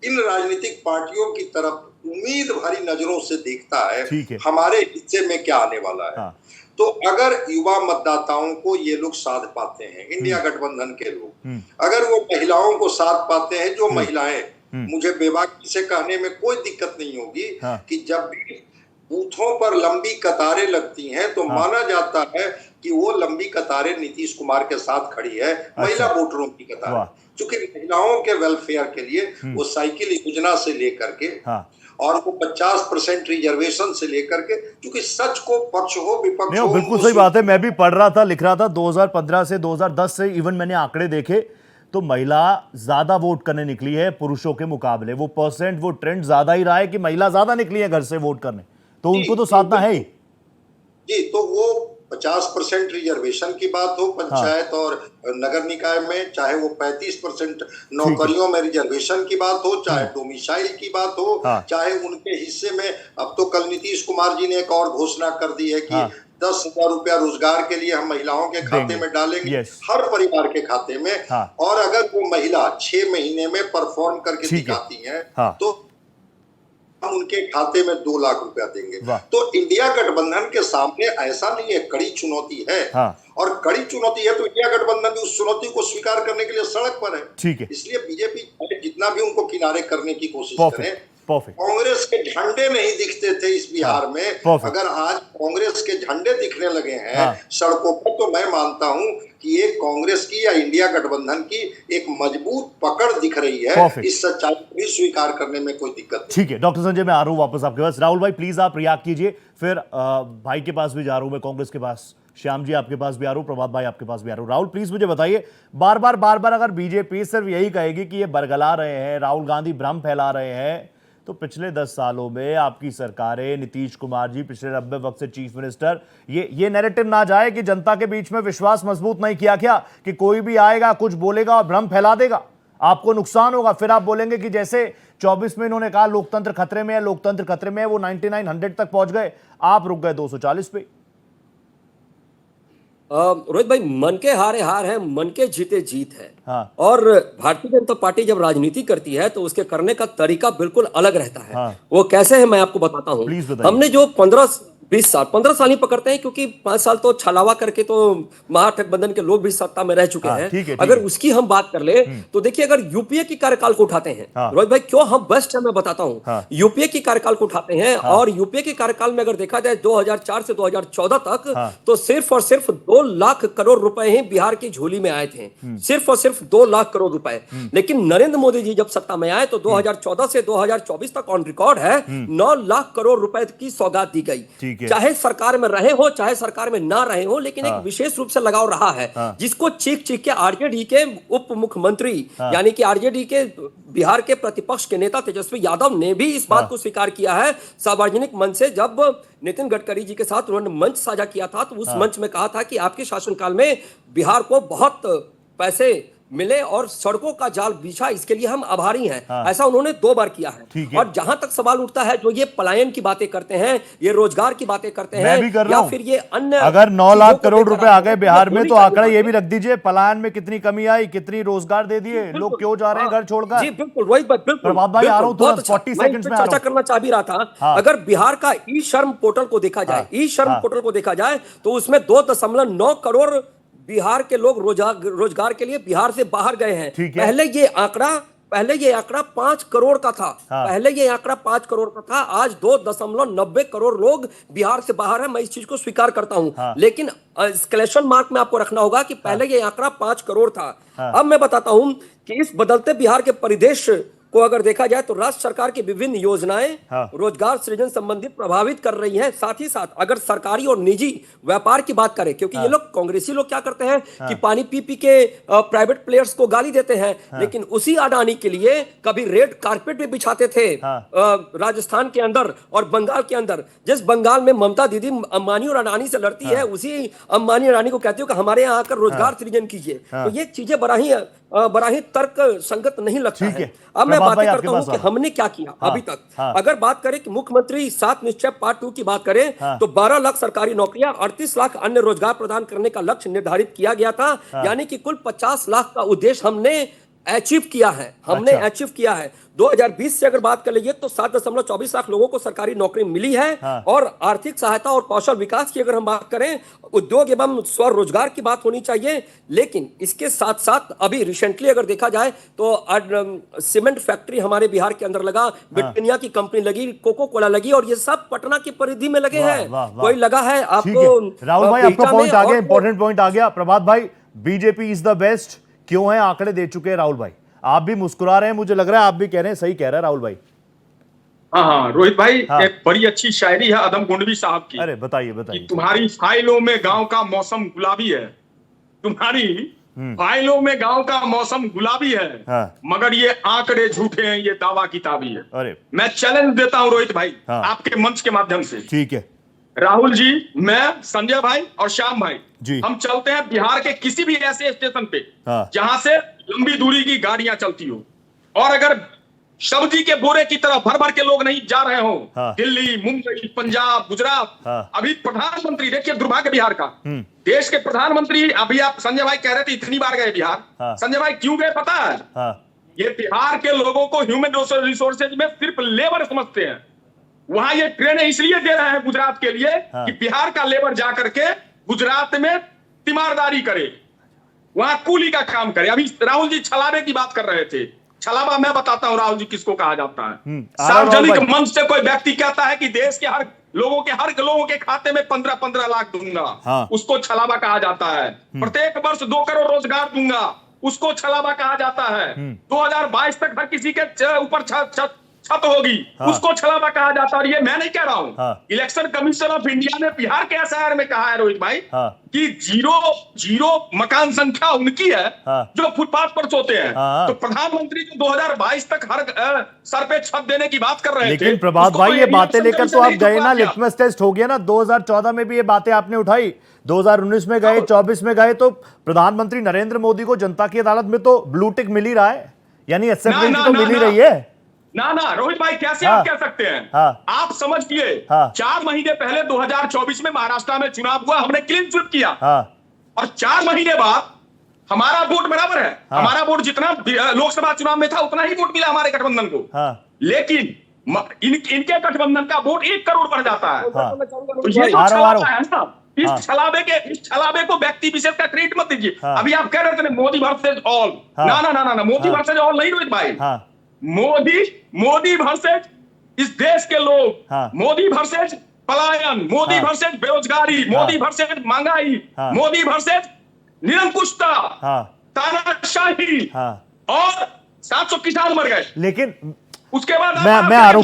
इन राजनीतिक पार्टियों की तरफ उम्मीद भरी नजरों से देखता है, हमारे हिस्से में क्या आने वाला है। तो अगर युवा मतदाताओं को ये लोग साध पाते हैं, इंडिया गठबंधन के लोग, अगर वो महिलाओं को साध पाते हैं, जो महिलाएं, मुझे बेबाकी से कहने में कोई दिक्कत नहीं होगी कि जब भी बूथों पर लंबी कतारें लगती हैं तो माना जाता है कि वो लंबी कतारें नीतीश कुमार के साथ खड़ी है, महिला वोटरों की कतारें। क्योंकि महिलाओं के वेलफेयर के लिए वो साइकिल योजना से लेकर के और वो 50% रिजर्वेशन से लेकर के, क्योंकि सच को पक्ष हो विपक्ष हो,
बिल्कुल सही बात है। मैं भी पढ़ रहा था, लिख रहा था, 2015 से 2010 से इवन मैंने आंकड़े देखे तो महिला ज्यादा वोट करने निकली है पुरुषों के मुकाबले। वो परसेंट, वो ट्रेंड ज्यादा ही रहा है कि महिला ज्यादा निकली है घर से वोट करने, तो उनको तो साधना है ही
जी। तो वो 50% रिजर्वेशन की बात हो पंचायत और नगर निकाय में, चाहे वो 35% नौकरियों में रिजर्वेशन की बात हो, चाहे डोमिसाइल की बात हो, चाहे उनके हिस्से में, अब तो कल नीतीश कुमार जी ने एक और घोषणा कर दी है कि 10,000 रुपया रोजगार के लिए हम महिलाओं के खाते में डालेंगे, हर परिवार के खाते में। और अगर वो महिला 6 महीने में परफॉर्म करके दिखाती है तो हम उनके खाते में 2 लाख रुपया देंगे। तो इंडिया गठबंधन के सामने ऐसा नहीं है, कड़ी चुनौती है। और कड़ी चुनौती है तो इंडिया गठबंधन भी उस चुनौती को स्वीकार करने के लिए सड़क पर है। इसलिए बीजेपी जितना भी उनको किनारे करने की कोशिश करे, कांग्रेस के झंडे नहीं दिखते थे इस बिहार में, अगर आज कांग्रेस के झंडे दिखने लगे हैं सड़कों पर, तो मैं मानता हूं कि ये कांग्रेस की या इंडिया गठबंधन की एक मजबूत पकड़ दिख रही है। इस सच्चाई को भी स्वीकार करने में कोई दिक्कत नहीं।
ठीक है डॉक्टर संजय, मैं आ रहा हूं वापस आपके पास। राहुल भाई प्लीज आप रिएक्ट कीजिए, फिर भाई के पास भी जा रहा हूं मैं, कांग्रेस के पास, श्याम जी आपके पास भी आ रहा हूं, प्रभात भाई आपके पास भी आ रहा हूं। राहुल प्लीज मुझे बताइए, बार बार अगर बीजेपी सिर्फ यही कहेगी कि ये बरगला रहे हैं, राहुल गांधी भ्रम फैला रहे हैं, तो पिछले 10 सालों में आपकी सरकारें, नीतीश कुमार जी पिछले 90 वक्त से चीफ मिनिस्टर, ये नैरेटिव ना जाए कि जनता के बीच में विश्वास मजबूत नहीं किया क्या, कि कोई भी आएगा कुछ बोलेगा और भ्रम फैला देगा, आपको नुकसान होगा, फिर आप बोलेंगे कि जैसे 24 में इन्होंने कहा लोकतंत्र खतरे में है, लोकतंत्र खतरे में है, वो 99 100 तक पहुंच गए, आप रुक गए 240 पे।
रोहित भाई, मन के हारे हार है, मन के जीते जीत है। और भारतीय जनता पार्टी जब राजनीति करती है तो उसके करने का तरीका बिल्कुल अलग रहता है। वो कैसे है मैं आपको बताता हूँ। हमने जो 15 साल ही पकड़ते हैं, क्योंकि 5 साल तो छलावा करके तो महागठबंधन के लोग भी सत्ता में रह चुके हैं। अगर उसकी हम बात कर ले तो देखिए, अगर यूपीए की कार्यकाल को उठाते हैं रोहित भाई, क्यों हम बेस्ट है मैं बताता हूं। यूपीए की कार्यकाल को उठाते हैं और यूपीए के कार्यकाल में अगर देखा जाए 2004 से 2014 तक, तो सिर्फ और सिर्फ 2 लाख करोड़ रुपए ही बिहार की झोली में आए थे, सिर्फ और सिर्फ 2 लाख करोड़ रुपए। लेकिन नरेंद्र मोदी जी जब सत्ता में आए तो 2014 से 2024 तक ऑन रिकॉर्ड है 9 लाख करोड़ रुपए की सौगात दी गई।
ठीक है।
चाहे सरकार में रहे हो चाहे सरकार में ना रहे हो, लेकिन एक विशेष रूप से लगाव रहा है, जिसको चीख चीख के आरजेडी के उप मुख्यमंत्री यानी कि आरजेडी के बिहार के प्रतिपक्ष के नेता तेजस्वी यादव ने भी इस बात को स्वीकार किया है सार्वजनिक मंच से। जब नितिन गडकरी जी के साथ उन्होंने मंच साझा किया था तो उस मंच में कहा था कि आपके शासनकाल में बिहार को बहुत पैसे मिले और सड़कों का जाल बिछा, इसके लिए हम आभारी हैं। ऐसा उन्होंने 2 बार किया है। और जहां तक सवाल उठता है, जो ये पलायन की बातें करते हैं, ये रोजगार की बातें करते हैं,
मैं भी कर रहा
या
हूं।
फिर ये अन्य
अगर 9 लाख करोड़ रुपए आ गए बिहार में तो आंकड़ा ये भी रख दीजिए, पलायन में कितनी कमी आई, कितनी रोजगार दे दिए, लोग क्यों जा रहे हैं घर छोड़कर।
जी बिल्कुल रोहित भाई, बिल्कुल
प्रभात भाई आ रहा हूं, तुरंत 40 सेकंड्स में
चर्चा करना चाह भी रहा था। अगर बिहार का ई श्रम पोर्टल को देखा जाए, ई श्रम पोर्टल को देखा जाए तो उसमें 2.9 करोड़ बिहार के लोग रोजगार के लिए बिहार से बाहर गए हैं। पहले ये आंकड़ा 5 करोड़ का था। पहले ये आंकड़ा 5 करोड़ का था, आज 2.90 करोड़ लोग बिहार से बाहर हैं। मैं इस चीज को स्वीकार करता हूं, लेकिन एक्सक्लेमेशन मार्क में आपको रखना होगा कि पहले ये आंकड़ा 5 करोड़ था। अब मैं बताता हूं कि इस बदलते बिहार के परिदृश्य को अगर देखा जाए तो राज्य सरकार की विभिन्न योजनाएं रोजगार सृजन संबंधी प्रभावित कर रही हैं। साथ ही साथ अगर सरकारी और निजी व्यापार की बात करें, क्योंकि ये लोग कांग्रेसी लोग क्या करते हैं कि पानी पी पी के प्राइवेट प्लेयर्स को गाली देते हैं, लेकिन उसी अडानी के लिए कभी रेड कारपेट भी बिछाते थे राजस्थान के अंदर और बंगाल के अंदर। जिस बंगाल में ममता दीदी अंबानी और अडानी से लड़ती है, उसी अंबानी अडानी को कहती हो कि हमारे यहाँ आकर रोजगार सृजन कीजिए। तो ये चीजें बड़ा ही तर्क संगत नहीं लगता है। अब मैं बात करता हूं कि हमने क्या किया अभी तक। अगर बात करें कि मुख्यमंत्री 7 निश्चय पार्ट 2 की बात करें तो 12 लाख सरकारी नौकरियां, 38 लाख अन्य रोजगार प्रदान करने का लक्ष्य निर्धारित किया गया था। यानी कि कुल 50 लाख का उद्देश्य हमने अचीव किया है। 2020 से अगर बात कर लीजिए तो 7.24 लाख लोगों को सरकारी नौकरी मिली है। और आर्थिक सहायता और कौशल विकास की अगर हम बात करें, उद्योग एवं स्वरोजगार की बात होनी चाहिए। लेकिन इसके साथ साथ अभी रिसेंटली अगर देखा जाए तो सीमेंट फैक्ट्री हमारे बिहार के अंदर लगा, ब्रिटानिया की कंपनी लगी, कोको कोला लगी, और ये सब पटना की परिधि में लगे हैं। कोई लगा है आपको?
राहुल भाई आपका पॉइंट आ गया, इंपॉर्टेंट पॉइंट आ गया। प्रभात भाई, बीजेपी इज द बेस्ट क्यों है? आंकड़े दे चुके हैं राहुल भाई, आप भी मुस्कुरा रहे हैं, मुझे लग रहा है आप भी कह रहे हैं, सही कह रहे हैं राहुल भाई।
हाँ रोहित भाई, एक बड़ी अच्छी शायरी है अदम गुंडवी साहब की।
अरे बताइए।
तुम्हारी फाइलों में गांव का मौसम गुलाबी है, तुम्हारी फाइलों में गांव का मौसम गुलाबी है, मगर ये आंकड़े झूठे हैं, ये दावा किताबी है।
अरे
मैं चैलेंज देता हूं रोहित भाई, आपके मंच के माध्यम से।
ठीक है
राहुल जी, मैं, संजय भाई और श्याम भाई हम चलते हैं बिहार के किसी भी ऐसे स्टेशन पे जहां से लंबी दूरी की गाड़ियां चलती हो, और अगर सब्जी के बोरे की तरह भर भर के लोग नहीं जा रहे हो, दिल्ली, मुंबई, पंजाब, गुजरात। अभी प्रधानमंत्री, देखिए दुर्भाग्य बिहार का, देश के प्रधानमंत्री, अभी आप संजय भाई कह रहे थे इतनी बार गए बिहार। संजय भाई क्यों गए पता है? ये बिहार के लोगों को ह्यूमन रिसोर्सेज में सिर्फ लेबर समझते हैं। वहां ये ट्रेनें इसलिए दे रहे हैं गुजरात के लिए कि बिहार का लेबर जाकर के गुजरात में तीमारदारी करे, वहां कूली का काम करे। अभी राहुल जी छलावे की बात कर रहे थे। छलावा मैं बताता हूं राहुल जी किसको कहा जाता है। सार्वजनिक मंच से कोई व्यक्ति कहता है कि देश के हर लोगों के खाते में 15-15 लाख दूंगा, उसको छलावा कहा जाता है। प्रत्येक वर्ष 2 करोड़ रोजगार दूंगा, उसको छलावा कहा जाता है। 2022 तक हर किसी के ऊपर छत होगी, उसको छलावा कहा जाता है। और ये मैं नहीं कह रहा हूं, इलेक्शन कमीशन ऑफ इंडिया ने बिहार के एसआईआर में कहा है रोहित भाई कि जीरो मकान संख्या उनकी है जो फुटपाथ पर सोते हैं। तो प्रधानमंत्री जो 2022 तक हर सर पे छत देने की बात कर रहे थे।
लेकिन प्रभात भाई ये बातें लेकर तो आप गए ना, लिटमस टेस्ट हो गया ना। 2014 में भी ये बातें आपने उठाई, 2019 में गए, 24 में गए, तो प्रधानमंत्री नरेंद्र मोदी को जनता की अदालत में तो ब्लू टिक मिल ही रहा है, यानी एक्सेप्टेंस तो मिल ही रही है।
ना रोहित भाई, कैसे आप कह सकते हैं? आप समझिए, 4 महीने पहले 2024 में महाराष्ट्र में चुनाव हुआ, हमने क्लीन स्वीप किया, और 4 महीने बाद हमारा वोट बराबर है। हमारा वोट जितना लोकसभा चुनाव में था उतना ही वोट मिला हमारे गठबंधन को। लेकिन इनके गठबंधन का वोट 1 करोड़ बढ़ जाता है। तो ये जो छलावा है ना, इस छलावे को व्यक्ति विशेष का क्रेडिट मत दीजिए। अभी आप कह रहे थे मोदी वर्सेज ऑल, ना मोदी वर्सेज ऑल नहीं रोहित भाई। मोदी वर्सेज इस देश के लोग, मोदी वर्सेज पलायन, मोदी वर्सेज बेरोजगारी, मोदी वर्सेज महंगाई, मोदी वर्सेज निरंकुशता, तानाशाही, और 700 किसान मर गए।
लेकिन
उसके बाद
मैं आ रहा हूं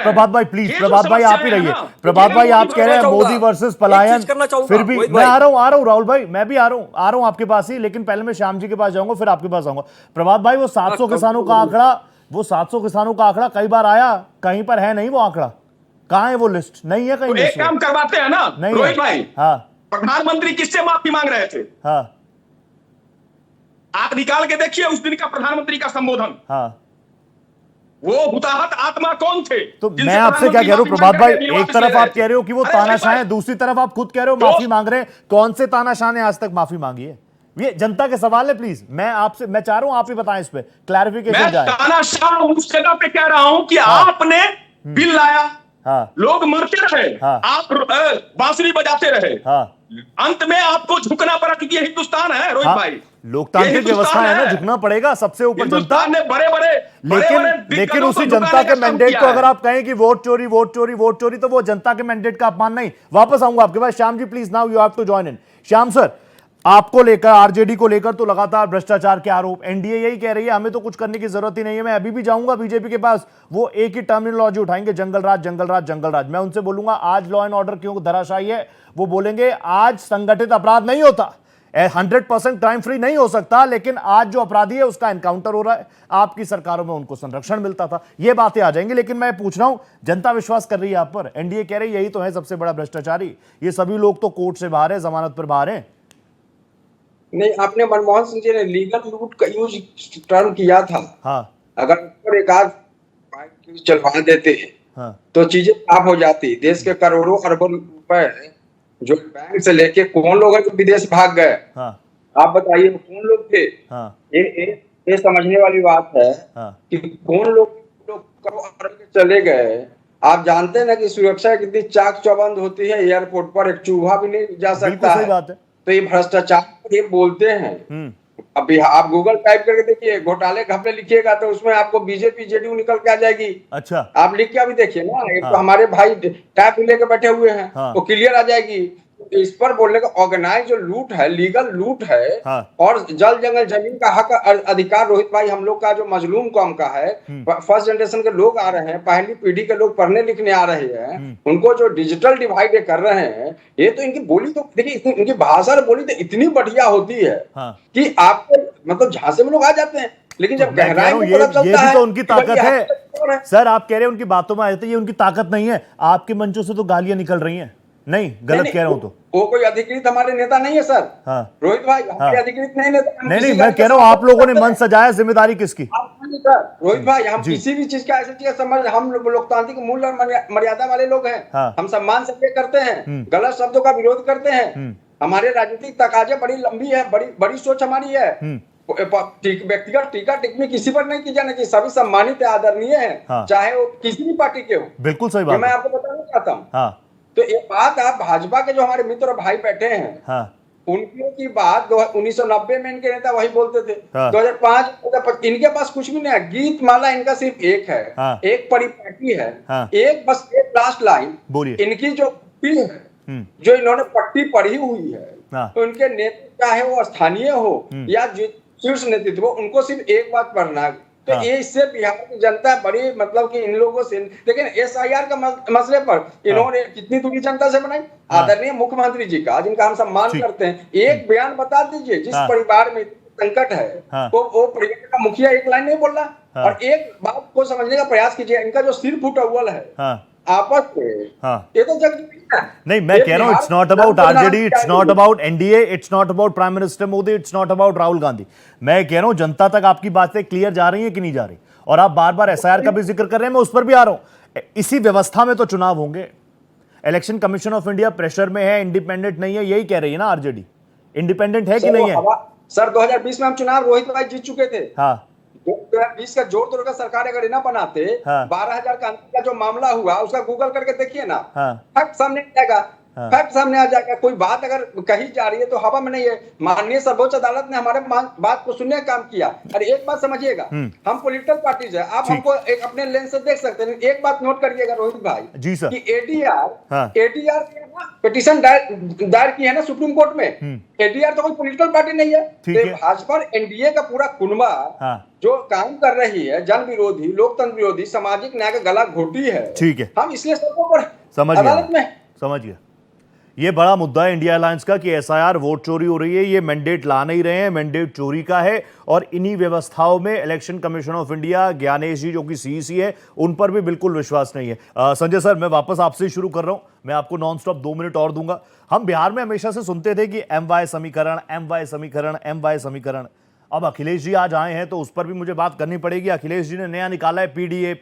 प्रभात भाई, प्लीज प्रभात भाई आप ही रहिए। प्रभात भाई आप कह रहे हैं मोदी वर्सेस पलायन, फिर भी मैं आ रहा हूं राहुल भाई, मैं भी आ रहा हूं आपके पास ही, लेकिन पहले मैं श्याम जी के पास जाऊंगा फिर आपके पास आऊंगा। प्रभात भाई वो 700 किसानों का आंकड़ा, वो 700 किसानों का आंकड़ा कई बार आया, कहीं पर है नहीं वो आंकड़ा, कहां है वो लिस्ट? नहीं है कहीं।
तो एक काम करवाते हैं ना रोहित भाई,
हाँ
प्रधानमंत्री किससे माफी मांग रहे थे?
हाँ
आप निकाल के देखिए उस दिन का प्रधानमंत्री का संबोधन।
हाँ
वो हुताहत आत्मा कौन थे?
तो मैं आपसे क्या कह रहा हूं प्रभात भाई, एक तरफ आप कह रहे हो कि वो तानाशाह हैं, दूसरी तरफ आप खुद कह रहे हो माफी मांग रहे हैं। कौन से तानाशाह ने आज तक माफी मांगी है? ये जनता के सवाल है, प्लीज मैं आपसे, मैं चाह रहा हूं आप ही बताएं इस पे क्लैरिफिकेशन जाए।
मैं तानाशाह उस जगह पे कह रहा हूं कि आपने बिल लाया, लोग मरते रहे, आप बांसुरी बजाते रहे, अंत में आपको झुकना पड़ा, क्योंकि ये हिंदुस्तान है रोहित भाई,
लोकतांत्रिक व्यवस्था है ना, झुकना पड़ेगा, सबसे ऊपर जनता
ने बड़े
लेकिन उसी जनता के मैंडेट को अगर आप कहें कि वोट चोरी वोट चोरी वोट चोरी, तो वो जनता के मैंडेट का अपमान नहीं। वापस आऊंगा आपके पास, Shyam ji please now you have to join in. Shyam sir, आपको लेकर, आरजेडी को लेकर तो लगातार भ्रष्टाचार के आरोप, एनडीए यही कह रही है हमें तो कुछ करने की जरूरत ही नहीं है। मैं अभी भी जाऊंगा बीजेपी के पास, वो एक ही टर्मिनोलॉजी उठाएंगे, जंगल राज जंगल राज जंगल राज। मैं उनसे बोलूंगा आज लॉ एंड ऑर्डर क्यों धराशायी है, वो बोलेंगे आज संगठित अपराध नहीं होता, 100% क्राइम फ्री नहीं हो सकता, लेकिन आज जो अपराधी है उसका एनकाउंटर हो रहा है, आपकी सरकारों में उनको संरक्षण मिलता था, ये बातें आ जाएंगी। लेकिन मैं पूछ रहा हूं, जनता विश्वास कर रही है आप पर, एनडीए कह रही है यही तो है सबसे बड़ा भ्रष्टाचारी, ये सभी लोग तो कोर्ट से बाहर है, जमानत पर बाहर है।
नहीं, आपने मनमोहन सिंह जी ने लीगल लूट का यूज टर्म किया था।
हाँ,
अगर ऊपर एक आध चलवा देते हैं तो चीजें साफ हो जाती। देश के करोड़ों अरबों रुपए जो बैंक से लेके कौन लोग हैं जो विदेश भाग गए, आप बताइए कौन लोग थे? ये समझने वाली बात है कि कौन लोग करोड़ों अरब चले गए। आप जानते हैं ना कि सुरक्षा कितनी चाक चौबंद होती है, एयरपोर्ट पर एक चूहा भी नहीं जा सकता है।
बात है।
तो ये भ्रष्टाचार ये बोलते हैं। अभी आप गूगल टाइप करके देखिए, घोटाले घपले लिखिएगा तो उसमें आपको बीजेपी जेडीयू निकल के आ जाएगी।
अच्छा,
आप लिख के अभी देखिए ना, एक तो हमारे भाई टैब लेके बैठे हुए हैं, वो क्लियर आ जाएगी। इस पर बोलने का ऑर्गेनाइज जो लूट है, लीगल लूट है, और जल जंगल जमीन का हक अधिकार रोहित भाई हम लोग का जो मजलूम कौम का है, फर्स्ट जनरेशन के लोग आ रहे हैं, पहली पीढ़ी के लोग पढ़ने लिखने आ रहे हैं, उनको जो डिजिटल डिवाइड कर रहे हैं, ये तो इनकी बोली तो देखिए, इनकी भाषा और बोली तो इतनी बढ़िया होती है कि आपको मतलब झांसे में लोग आ जाते हैं। लेकिन जब गहराई में पता चलता है,
तो उनकी ताकत है सर, आप कह रहे हैं उनकी बातों में आ जाते हैं, ये उनकी ताकत नहीं है। आपके मंचों से तो गालियां निकल रही हैं, नहीं गलत कह रहा हूं तो
वो कोई अधिकृत हमारे नेता नहीं है सर। रोहित भाई हमारे अधिकृत नहीं नेता।
नहीं मैं कह रहा हूं आप लोगों ने मन सजाया, जिम्मेदारी किसकी?
रोहित भाई हम किसी भी चीज का ऐसी चीज समझ, हम लोकतांत्रिक मूल्य और मर्यादा वाले लोग हैं, हम सम्मान से करते हैं, गलत शब्दों का विरोध करते हैं। हमारे राजनीतिक तकाजे बड़ी लंबी है, बड़ी सोच हमारी है। व्यक्तिगत टीका टिप्पणी किसी पर नहीं की जाने की, सभी सम्मानित आदरणीय है, चाहे वो किसी भी पार्टी के हो।
बिल्कुल सही बात,
मैं आपको बताना चाहता हूँ। तो एक बात, आप भाजपा के जो हमारे मित्र और भाई बैठे हैं, उनकी की बात 1990 में इनके नेता वही बोलते थे, 2005 इनके पास कुछ भी नहीं है, गीत माला इनका सिर्फ एक है, एक परिपाटी है, एक बस एक लास्ट लाइन इनकी जो जो इन्होंने पट्टी पढ़ी हुई है, तो इनके नेता चाहे वो स्थानीय हो या शीर्ष नेतृत्व, उनको सिर्फ एक बात पढ़ना है। तो ये इससे बिहार की जनता बड़ी मतलब कि इन लोगों से, लेकिन एसआईआर का मसले पर इन्होंने कितनी दूरी जनता से बनाई। आदरणीय मुख्यमंत्री जी का, जिनका हम सम्मान करते हैं, एक बयान बता दीजिए जिस परिवार में संकट है, तो वो परिवार का मुखिया एक लाइन नहीं बोल रहा। और एक बात को समझने का प्रयास कीजिए, इनका जो सिर फुट अव्वल है आपस में, ये तो जग
नहीं, मैं कह रहा हूं it's not about RJD, it's not about NDA, it's not about prime minister Modi, it's not about Rahul Gandhi. मैं कह रहा हूं जनता तक आपकी बातें क्लियर जा रही हैं कि नहीं जा रही? और आप बार बार एसआईआर का भी जिक्र कर रहे हैं, मैं उस पर भी आ रहा हूं। इसी व्यवस्था में तो चुनाव होंगे, election commission of India pressure में है, इंडिपेंडेंट नहीं है, यही कह रही है ना आरजेडी। इंडिपेंडेंट है कि नहीं है?
सर 2020 में हम चुनाव रोहित भाई जीत चुके थे। 2020 का जोर तोड़ कर सरकार अगर ना बनाते, 12,000 का जो मामला हुआ उसका गूगल करके देखिए ना, फैक्ट सामने आएगा। फैक्ट सामने आ जाएगा। कोई बात अगर कही जा रही है तो हवा में नहीं है। माननीय सर्वोच्च अदालत ने हमारे बात को सुनने का काम किया। अरे एक बात समझिएगा, हम पॉलिटिकल पार्टीज है, आप हमको एक अपने लेंस से देख सकते हैं। एक बात नोट करिएगा रोहित भाई
जी सर,
कि एडीआर पिटीशन दायर की है ना सुप्रीम कोर्ट में। एडीआर तो कोई पॉलिटिकल पार्टी नहीं है। भाजपा और एनडीए का पूरा कुनबा जो काम कर रही है, जन विरोधी, लोकतंत्र विरोधी, सामाजिक न्याय का गला घोटी है।
ठीक है,
हम इसलिए सबको पर
अदालत में समझ गया। ये बड़ा मुद्दा है इंडिया अलायंस का कि एसआईआर वोट चोरी हो रही है। ये मैंडेट ला नहीं रहे हैं, मैंडेट चोरी का है। और इन्हीं व्यवस्थाओं में election commission of India, Gyanesh ji जो कि सीईसी है, उन पर भी बिल्कुल विश्वास नहीं है। संजय सर, मैं वापस आपसे ही शुरू कर रहा हूं। मैं आपको नॉन स्टॉप 2 मिनट और दूंगा। हम बिहार में हमेशा से सुनते थे कि MY समीकरण, MY समीकरण, MY समीकरण। अब अखिलेश जी आज आए हैं तो उस पर भी मुझे बात करनी पड़ेगी। अखिलेश जी ने नया निकाला है पीडीए।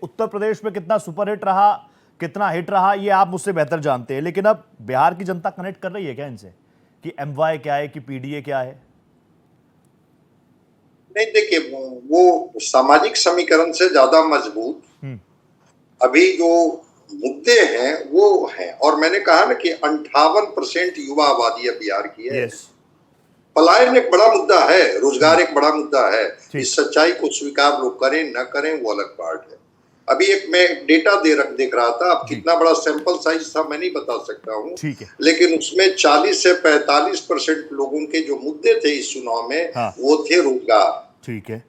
उत्तर प्रदेश में कितना सुपरहिट रहा, कितना हिट रहा, ये आप मुझसे बेहतर जानते हैं। लेकिन अब बिहार की जनता कनेक्ट कर रही है क्या इनसे कि MY क्या है, कि पीडीए क्या है?
नहीं, देखिए, वो सामाजिक समीकरण से ज्यादा मजबूत अभी जो मुद्दे हैं वो हैं। और मैंने कहा ना कि 58% युवा आबादी बिहार की है। पलायन एक बड़ा मुद्दा है, रोजगार एक बड़ा मुद्दा है। इस सच्चाई को स्वीकार लोग करें न करें वो अलग पार्ट है। अभी एक मैं डेटा देख रहा था, अब कितना बड़ा सैंपल साइज था मैं नहीं बता सकता हूँ, लेकिन उसमें 40 से 45% लोगों के जो मुद्दे थे इस चुनाव में वो थे रोजगार।
ठीक है,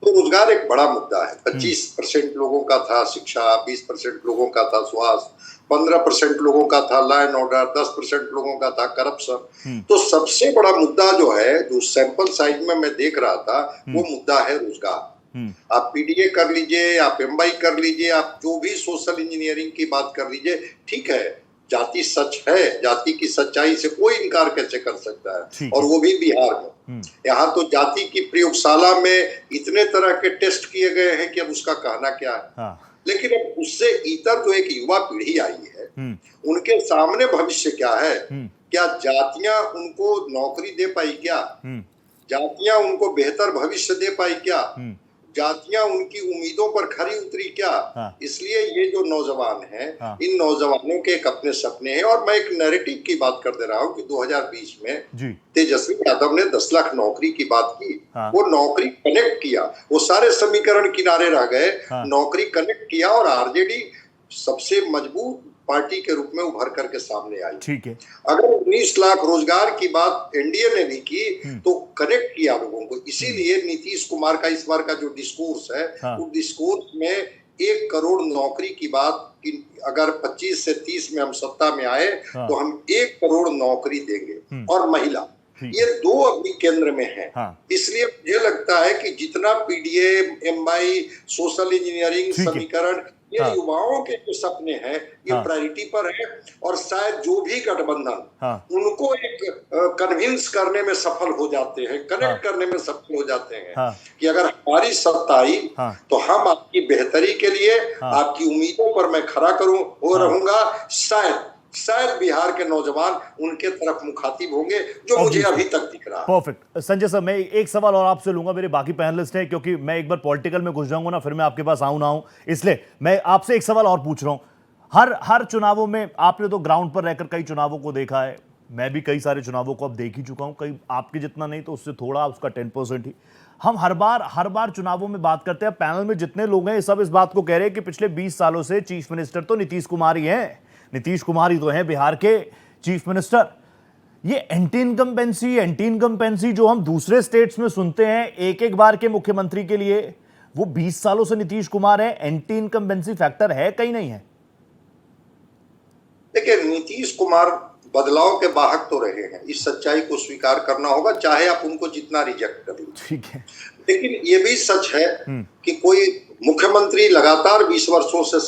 तो रोजगार एक बड़ा मुद्दा है। 25% लोगों का था शिक्षा, 20% लोगों का था स्वास्थ्य, 15% लोगों का था लॉ एंड ऑर्डर, 10% लोगों का था करप्शन। तो सबसे बड़ा मुद्दा जो है, जो सैंपल साइज में मैं देख रहा था, वो मुद्दा है रोजगार। आप पीडीए कर लीजिए, आप MY कर लीजिए, आप जो भी सोशल इंजीनियरिंग की बात कर लीजिए, ठीक है, जाति सच है, जाति की सच्चाई से कोई इनकार कैसे कर सकता है, और वो भी बिहार में। यहाँ तो जाति की प्रयोगशाला में इतने तरह के टेस्ट किए गए हैं कि अब उसका कहना क्या है। लेकिन अब उससे इतर जो एक युवा पीढ़ी आई है, उनके सामने भविष्य क्या है? क्या जातियां उनको नौकरी दे पाई क्या? जातियां उनको बेहतर भविष्य दे पाई क्या? जातियां उनकी उम्मीदों पर खरी उतरी क्या? इसलिए ये जो नौजवान हैं, इन नौजवानों के एक अपने सपने हैं। और मैं एक नैरेटिव की बात कर दे रहा हूँ कि 2020 में तेजस्वी यादव ने 10 लाख नौकरी की बात की। वो नौकरी कनेक्ट किया, वो सारे समीकरण किनारे रह गए, नौकरी कनेक्ट किया और आरजेडी सबसे मजबूत पार्टी के रूप में उभर करके सामने आई।
ठीक है,
अगर 19 लाख रोजगार की बात एनडीए ने भी की तो कनेक्ट किया लोगों को। इसीलिए नीतीश कुमार का इस बार का जो डिस्कोर्स है, उस डिस्कोर्स में 1 करोड़ नौकरी की बात कि अगर 25 से 30 में हम सत्ता में आए तो हम 1 करोड़ नौकरी देंगे। और महिला, ये 2 अभी केंद्र में है। इसलिए मुझे लगता है कि जितना पीडीए, MY, सोशल इंजीनियरिंग समीकरण, ये युवाओं के जो सपने हैं, ये प्रायोरिटी पर है। और शायद जो भी गठबंधन उनको एक कन्विंस करने में सफल हो जाते हैं, कनेक्ट करने में सफल हो जाते हैं कि अगर हमारी सत्ता आई तो हम आपकी बेहतरी के लिए, आपकी उम्मीदों पर मैं खरा रहूंगा। शायद बिहार के नौजवान उनके तरफ मुखातिब होंगे, जो मुझे अभी तक दिख रहा है।
परफेक्ट। संजय सर, मैं एक सवाल और आपसे लूंगा, मेरे बाकी पैनलिस्ट हैं, क्योंकि मैं एक बार पॉलिटिकल में घुस जाऊंगा ना, फिर मैं आपके पास आऊं ना आऊं, इसलिए मैं आपसे एक सवाल और पूछ रहा हूं। हर चुनावों में आपने तो ग्राउंड पर रहकर कई चुनावों को देखा है, मैं भी कई सारे चुनावों को अब देख ही चुका हूं, कई आपके जितना नहीं तो उससे थोड़ा, उसका 10% ही। हम हर बार चुनावों में बात करते हैं, पैनल में जितने लोग हैं सब इस बात को कह रहे हैं कि पिछले 20 सालों से चीफ मिनिस्टर तो नीतीश कुमार ही हैं, नीतीश कुमार ही तो हैं बिहार के चीफ मिनिस्टर। ये एंटी इनकम्पेंसी जो हम दूसरे स्टेट्स में सुनते हैं एक बार के मुख्यमंत्री के लिए, वो 20 सालों से नीतीश कुमार है। एंटी इनकम्पेंसी फैक्टर है कहीं नहीं है?
देखिए, नीतीश कुमार बदलाव के वाहक तो रहे हैं, इस सच्चाई को स्वीकार करना होगा, चाहे आप उनको जितना रिजेक्ट कर लीजिए।
ठीक है,
लेकिन ये भी सच है कि कोई मुख्यमंत्री लगातार 20 वर्षों से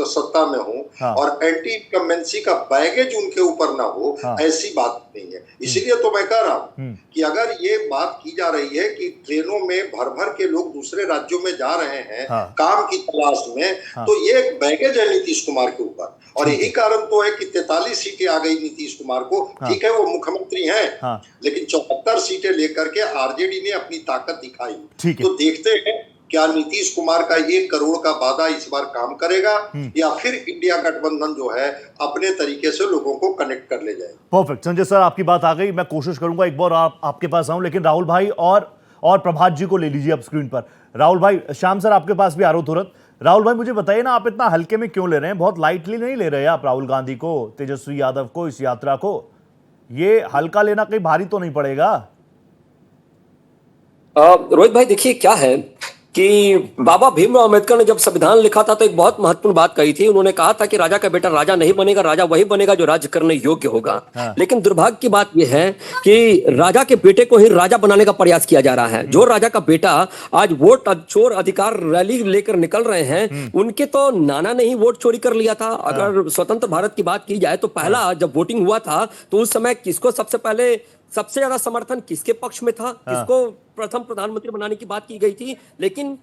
सत्ता में हो और एंटी इनकम्बेंसी का बैगेज उनके ऊपर ना हो, ऐसी बात नहीं है। इसीलिए तो मैं कह रहा हूं कि अगर ये बात की जा रही है कि ट्रेनों में भर के लोग दूसरे राज्यों में जा रहे हैं काम की तलाश में, तो ये एक बैगेज है नीतीश कुमार के ऊपर। और यही कारण तो है कि 43 सीटें आ गई नीतीश कुमार को। ठीक है, वो मुख्यमंत्री हैं, लेकिन 74 सीटें लेकर के आरजेडी ने अपनी ताकत दिखाई। तो देखते हैं क्या नीतीश कुमार का 1 करोड़ का वादा इस बार काम करेगा या फिर इंडिया गठबंधन जो है अपने तरीके से लोगों को कनेक्ट कर ले जाए।
परफेक्ट संजय सर, आपकी बात आ गई। मैं कोशिश करूंगा एक बार आपके पास आऊं, लेकिन राहुल भाई और प्रभात जी को ले लीजिए अब स्क्रीन पर। राहुल भाई, श्याम सर आपके पास भी आ रहा हूं तुरंत। राहुल भाई मुझे बताइए ना, आप इतना हल्के में क्यों ले रहे हैं? बहुत लाइटली नहीं ले रहे आप राहुल गांधी को, तेजस्वी यादव को, इस यात्रा को? ये हल्का लेना कहीं भारी तो नहीं पड़ेगा?
रोहित भाई देखिए क्या है कि बाबा भीमराव अम्बेडकर ने जब संविधान लिखा था तो एक बहुत महत्वपूर्ण बात कही थी। उन्होंने कहा था कि राजा का बेटा राजा नहीं बनेगा, राजा वही बनेगा जो राज्य करने योग्य होगा। हाँ। लेकिन दुर्भाग्य की बात यह है कि राजा के बेटे को ही राजा बनाने का प्रयास किया जा रहा है। जो राजा का बेटा आज वोट चोर अधिकार रैली लेकर निकल रहे हैं, उनके तो नाना ने ही वोट चोरी कर लिया था। अगर स्वतंत्र भारत की बात की जाए तो पहला जब वोटिंग हुआ था तो उस समय किसको सबसे ज्यादा समर्थन किसके पक्ष में था, किसको प्रथम प्रधानमंत्री बनाने की बात की गई थी, लेकिन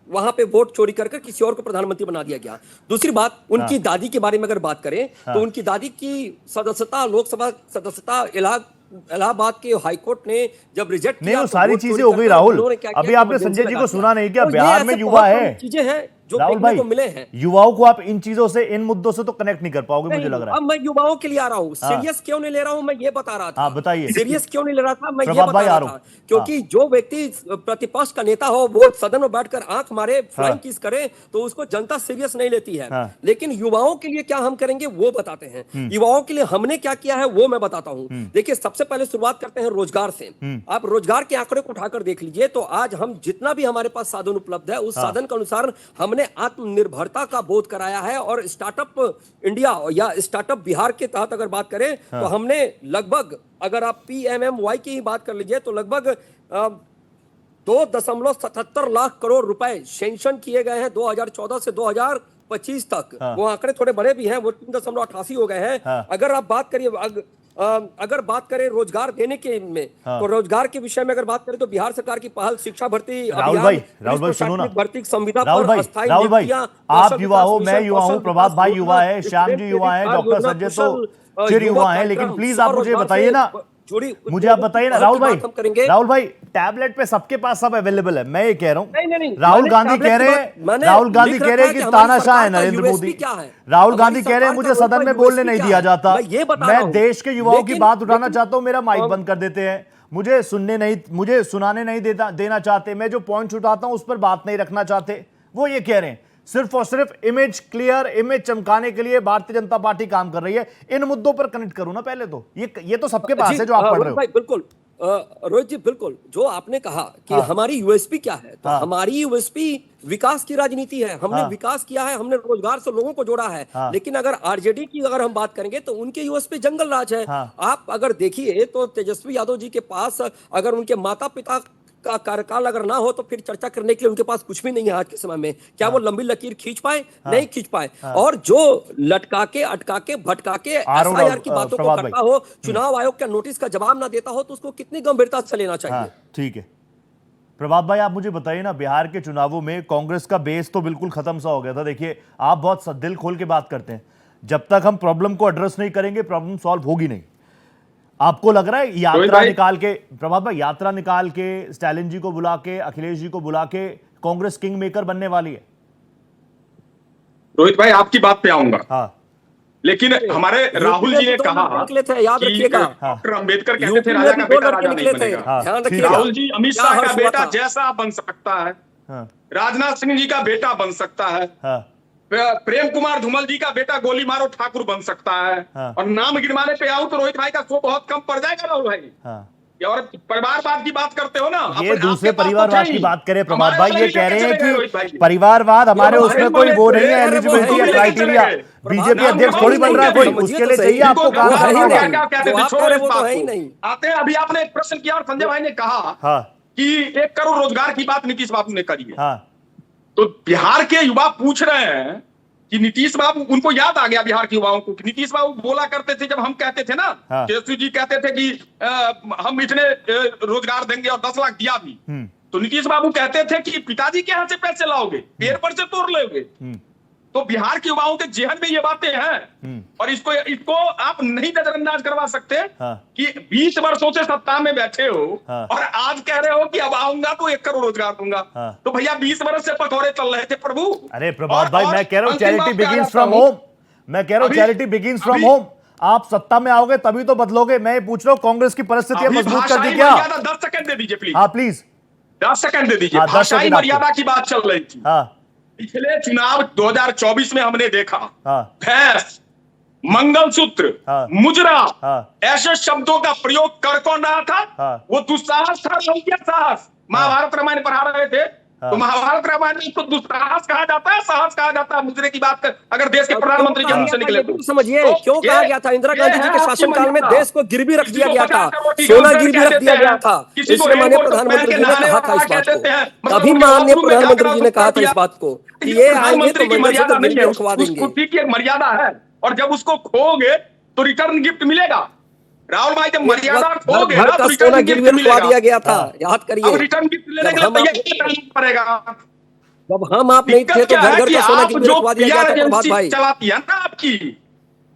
वहां पे वोट चोरी कर किसी और को प्रधानमंत्री बना दिया गया। दूसरी बात, उनकी दादी के बारे में अगर बात करें तो उनकी दादी की सदस्यता, लोकसभा सदस्यता इलाहाबाद के हाईकोर्ट ने जब रिजेक्ट किया,
वो सारी चीजें हो गई। राहुल, अभी आपने संजय जी को सुना नहीं क्या? बिहार में युवा है,
चीजें हैं जो
राहुल भाई
को मिले हैं।
युवाओं को आप इन चीजों से, इन मुद्दों से तो कनेक्ट नहीं कर पाओगे मुझे लग रहा है।
अब मैं युवाओं के लिए आ रहा हूँ, सीरियस क्यों नहीं ले रहा हूँ मैं ये बता रहा था।
बताइए
सीरियस क्यों नहीं ले रहा था मैं ये बता रहा था, क्योंकि जो व्यक्ति प्रतिपक्ष का नेता हो वो सदन में बैठकर आंख मारे, फ्लाइंग किस करे, तो उसको जनता सीरियस नहीं लेती है। लेकिन युवाओं के लिए क्या हम करेंगे वो बताते हैं। युवाओं के लिए हमने क्या किया है वो मैं बताता हूँ। देखिए, सबसे पहले शुरुआत करते हैं रोजगार से। आप रोजगार के आंकड़े को उठाकर देख लीजिए तो आज हम जितना भी हमारे पास साधन उपलब्ध है उस साधन के अनुसार हमने आत्मनिर्भरता का बोध कराया है। और स्टार्टअप इंडिया या स्टार्टअप बिहार के तहत अगर बात करें तो हमने लगभग, अगर आप PMMY की ही बात कर लीजिए तो लगभग 2.77 लाख करोड़ रुपए सैंक्शन किए गए हैं 2014 से 2025 तक। वो आंकड़े थोड़े बड़े भी हैं, वो 3.88 हो गए हैं। अगर आप बात करिए, अगर बात करें रोजगार देने के में, तो रोजगार के विषय में अगर बात करें तो बिहार सरकार की पहल शिक्षा भर्ती
राहुल भाई सुनो ना,
भर्ती संविदा
राहुल भाई आप युवा हो, मैं युवा हूँ, प्रभात भाई युवा है, श्याम जी युवा है, डॉक्टर संजय तो चिर युवा है, लेकिन प्लीज आप मुझे बताइए ना, मुझे आप बताइए ना राहुल भाई, टैबलेट पे सबके पास सब अवेलेबल है। मैं ये कह रहा हूँ, राहुल गांधी कह रहे हैं कि तानाशाह है नरेंद्र मोदी। राहुल गांधी कह रहे हैं मुझे सदन में बोलने नहीं दिया जाता। मैं देश के युवाओं की बात उठाना चाहता हूं, मेरा माइक बंद कर देते हैं, मुझे सुनाने नहीं देना चाहते, मैं जो पॉइंट्स उठाता हूं उस पर बात नहीं रखना चाहते। वो ये कह रहे हैं सिर्फ और सिर्फ इमेज चमकाने के लिए भारतीय जनता पार्टी काम कर रही है। इन मुद्दों पर कनेक्ट करो ना पहले तो। ये तो सबके पास है जो आप पढ़ रहे हो।
बिल्कुल रोहित जी, बिल्कुल जो आपने कहा कि हमारी यूएसपी क्या है, तो हमारी यूएसपी विकास की राजनीति है। हमने विकास किया है, हमने रोजगार से लोगों को जोड़ा है। लेकिन अगर आरजेडी की अगर हम बात करेंगे तो उनके यूएसपी जंगल राज है। आप अगर देखिए तो तेजस्वी यादव जी के पास अगर उनके माता पिता का कार्यकाल अगर ना हो तो फिर चर्चा करने के लिए उनके पास कुछ भी नहीं है आज के समय में। क्या वो लंबी लकीर खींच पाए? नहीं खींच पाए। और जो लटका के, अटका के, भटका के एसआईआर की बातों को करता हो, चुनाव आयोग का नोटिस का जवाब ना देता हो, तो उसको कितनी गंभीरता से लेना चाहिए।
ठीक है प्रभात भाई, आप मुझे बताइए ना, बिहार के चुनावों में कांग्रेस का बेस तो बिल्कुल खत्म सा हो गया था। देखिए, आप बहुत दिल खोल के बात करते हैं, जब तक हम प्रॉब्लम को एड्रेस नहीं करेंगे प्रॉब्लम सॉल्व होगी नहीं। आपको लग रहा है यात्रा निकाल के, प्रभात भाई, यात्रा निकाल के स्टालिन जी को बुला के, अखिलेश जी को बुला के कांग्रेस किंग मेकर बनने वाली है?
रोहित भाई, आपकी बात पे आऊंगा। लेकिन हमारे राहुल जी ने कहा कि डॉक्टर अंबेडकर कहते थे राजा का बेटा राजा नहीं बनेगा। राहुल जी अमित शाह का बेटा जैसा बन सकता है, राजनाथ सिंह जी का बेटा बन सकता है, प्रेम कुमार धूमल जी का बेटा गोली मारो ठाकुर बन सकता है। और नाम गिनवाने पे आऊं तो रोहित भाई का शो बहुत कम पड़ जाएगा राहुल भाई। और परिवारवाद की बात करते हो ना,
ये दूसरे परिवारवाद की बात करें प्रभात भाई, ये कह रहे हैं कि परिवारवाद हमारे उसमें कोई वो नहीं है, एलिजिबिलिटी है, क्राइटेरिया। बीजेपी अध्यक्ष थोड़ी बन रहा है कोई, उसके लिए चाहिए आपको काम
आते हैं। अभी आपने एक प्रश्न किया और संजय भाई ने कहा कि 1 करोड़ रोजगार की बात नीतीश बाबू ने करी है। तो बिहार के युवा पूछ रहे हैं कि नीतीश बाबू, उनको याद आ गया बिहार के युवाओं को कि नीतीश बाबू बोला करते थे, जब हम कहते थे ना, तेजस्वी जी कहते थे कि हम इतने रोजगार देंगे और 10 लाख दिया भी, तो नीतीश बाबू कहते थे कि पिताजी के यहाँ से पैसे लाओगे, पेड़ पर से तोड़ लोगे। तो बिहार के युवाओं के जेहन में ये बातें हैं और इसको आप नहीं नजरअंदाज करवा सकते कि 20 वर्षों से सत्ता में बैठे हो और आज कह रहे हो कि अब आऊंगा तो 1 करोड़ रोजगार दूंगा। तो भैया 20 वर्ष से पकौड़े चल रहे थे प्रभु।
अरे प्रभात भाई, मैं कह रहा हूँ चैरिटी बिगिंस फ्रॉम होम। मैं कह रहा हूँ चैरिटी बिगिंस फ्रॉम होम। आप सत्ता में आओगे तभी तो बदलोगे। मैं पूछ रहा हूँ कांग्रेस की परिस्थितियां मजबूत कर दी क्या?
10 सेकंड दे दीजिए प्लीज।
हाँ प्लीज
10 सेकंड दे दीजिए। भाषाई मर्यादा की बात चल रही थी। पिछले चुनाव 2024 में हमने देखा भैंस, मंगलसूत्र, मुजरा, ऐसे शब्दों का प्रयोग कर कौन रहा था? वो दुस्साहस था, साहस। महाभारत रामायण पढ़ा रहे थे तो महाभारत रामायण में इसको दुस्साहस कहा जाता है, साहस कहा जाता है। मुजरे की बात कर, अगर देश के प्रधानमंत्री के मुंह से निकले तो
समझिए क्यों कहा गया था? इंदिरा गांधी जी के शासनकाल में देश को गिरवी रख दिया गया था, सोना गिरवी रख दिया गया था। इसलिए माननीय प्रधानमंत्री जी ने कहा था इस बात को। तभी माननीय प्रधानमंत्री जी ने कहा था इस बात को कि ये आएंगे तो मंगलसूत्र गिरवी रखवा देंगे।
उसकी एक मर्यादा है और जब उसको खोगे तो रिटर्न गिफ्ट मिलेगा। राहुल भाई, जब मर्यादा खोगे ना तो रिटर्न गिफ्ट मिलेगा।
दिया गया था, याद करिए।
अब रिटर्न गिफ्ट लेने के लिए तैयार पड़ेगा।
जब हम आप नहीं थे तो घर घर का सोना गिरवी रखवा दिया गया था प्रभात भाई।
चलाती है ना आपकी,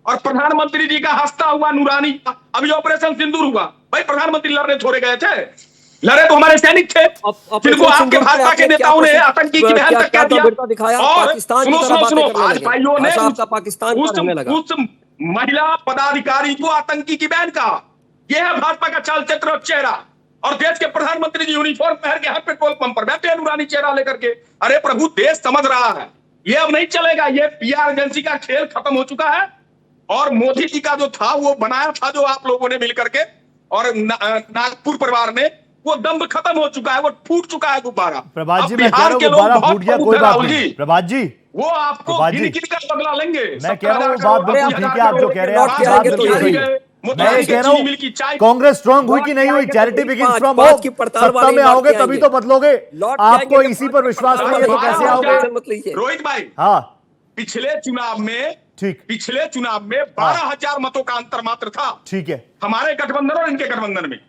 और प्रधानमंत्री जी का हंसता हुआ नूरानी अभी ऑपरेशन सिंदूर हुआ। भाई प्रधानमंत्री लड़ने थोड़े गए थे, लड़े तो हमारे सैनिक थे जिनको आपके भाजपा के नेताओं ने आतंकी की बहन तक कह दिया। और सुनो आज भाइयों ने उस महिला पदाधिकारी को आतंकी की बहन का, यह है भाजपा का चाल चक्र और चेहरा। और देश के प्रधानमंत्री जी यूनिफॉर्म पहन के हर पेट्रोल पंप पर बैठे हैं नूरानी चेहरा लेकर के। अरे प्रभु, देश समझ रहा है ये अब नहीं चलेगा। ये पीआर एजेंसी का खेल खत्म हो चुका है और मोदी जी का जो था वो बनाया था जो आप लोगों ने मिलकर के और नागपुर परिवार ने, वो दम्भ खत्म हो चुका है, वो फूट चुका है गुब्बारा।
प्रभात जी, मैं कह रहा हूं गुब्बारा फूट गया, कोई बात नहीं। प्रभात जी,
वो आपको गिन गिन कर बदला लेंगे।
मैं कह रहा हूँ बात बिल्कुल ठीक है, आप जो कह रहे हैं बात बिल्कुल सही है। मैं कह रहा हूँ कांग्रेस स्ट्रांग हुई कि नहीं हुई, चैरिटी बिगिंस फ्रॉम होम। सत्ता में आओगे तभी तो बदलोगे। आपको इसी पर विश्वास नहीं है तो कैसे आओगे?
रोहित भाई,
हाँ,
पिछले चुनाव में
ठीक,
पिछले चुनाव में 12,000 मतों का अंतर मात्र था।
ठीक है,
हमारे गठबंधन और इनके गठबंधन में।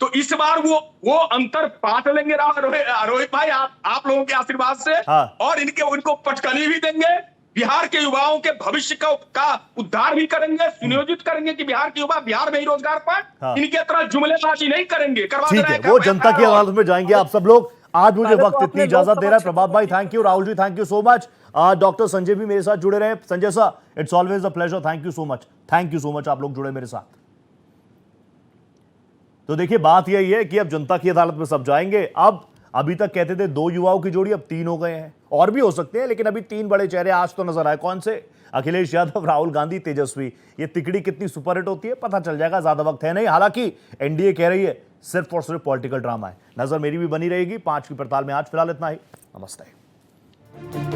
तो इस बार वो अंतर पाट लेंगे रोहित भाई आप लोगों के आशीर्वाद से। और उनको पटकनी भी देंगे। बिहार के युवाओं के भविष्य का उद्धार भी करेंगे, सुनियोजित करेंगे कि बिहार के युवा बिहार में ही रोजगार पाए। इनके तरह जुमलेबाजी नहीं करेंगे।
ठीक है, वो जनता की अदालत में जाएंगे आप सब लोग। आज मुझे वक्त इतनी इजाजत दे रहा है। प्रभात भाई thank you, Rahul ji thank you so much, doctor Sanjay भी मेरे साथ जुड़े रहे। Sanjay sir, it's always a pleasure, thank you so much, thank you so much, आप लोग जुड़े मेरे साथ। तो देखिए बात यही है कि अब जनता की अदालत में सब जाएंगे। अब अभी तक कहते थे 2 युवाओं की जोड़ी, अब 3 हो गए हैं, और भी हो सकते हैं, लेकिन अभी 3 बड़े चेहरे आज तो नजर आए। कौन से? अखिलेश यादव, राहुल गांधी, तेजस्वी। ये तिकड़ी कितनी सुपरहिट होती है पता चल जाएगा, ज्यादा वक्त है नहीं। हालांकि एनडीए कह रही है सिर्फ और सिर्फ पॉलिटिकल ड्रामा है। नजर मेरी भी बनी रहेगी 5 की पड़ताल में। आज फिलहाल इतना ही, नमस्ते।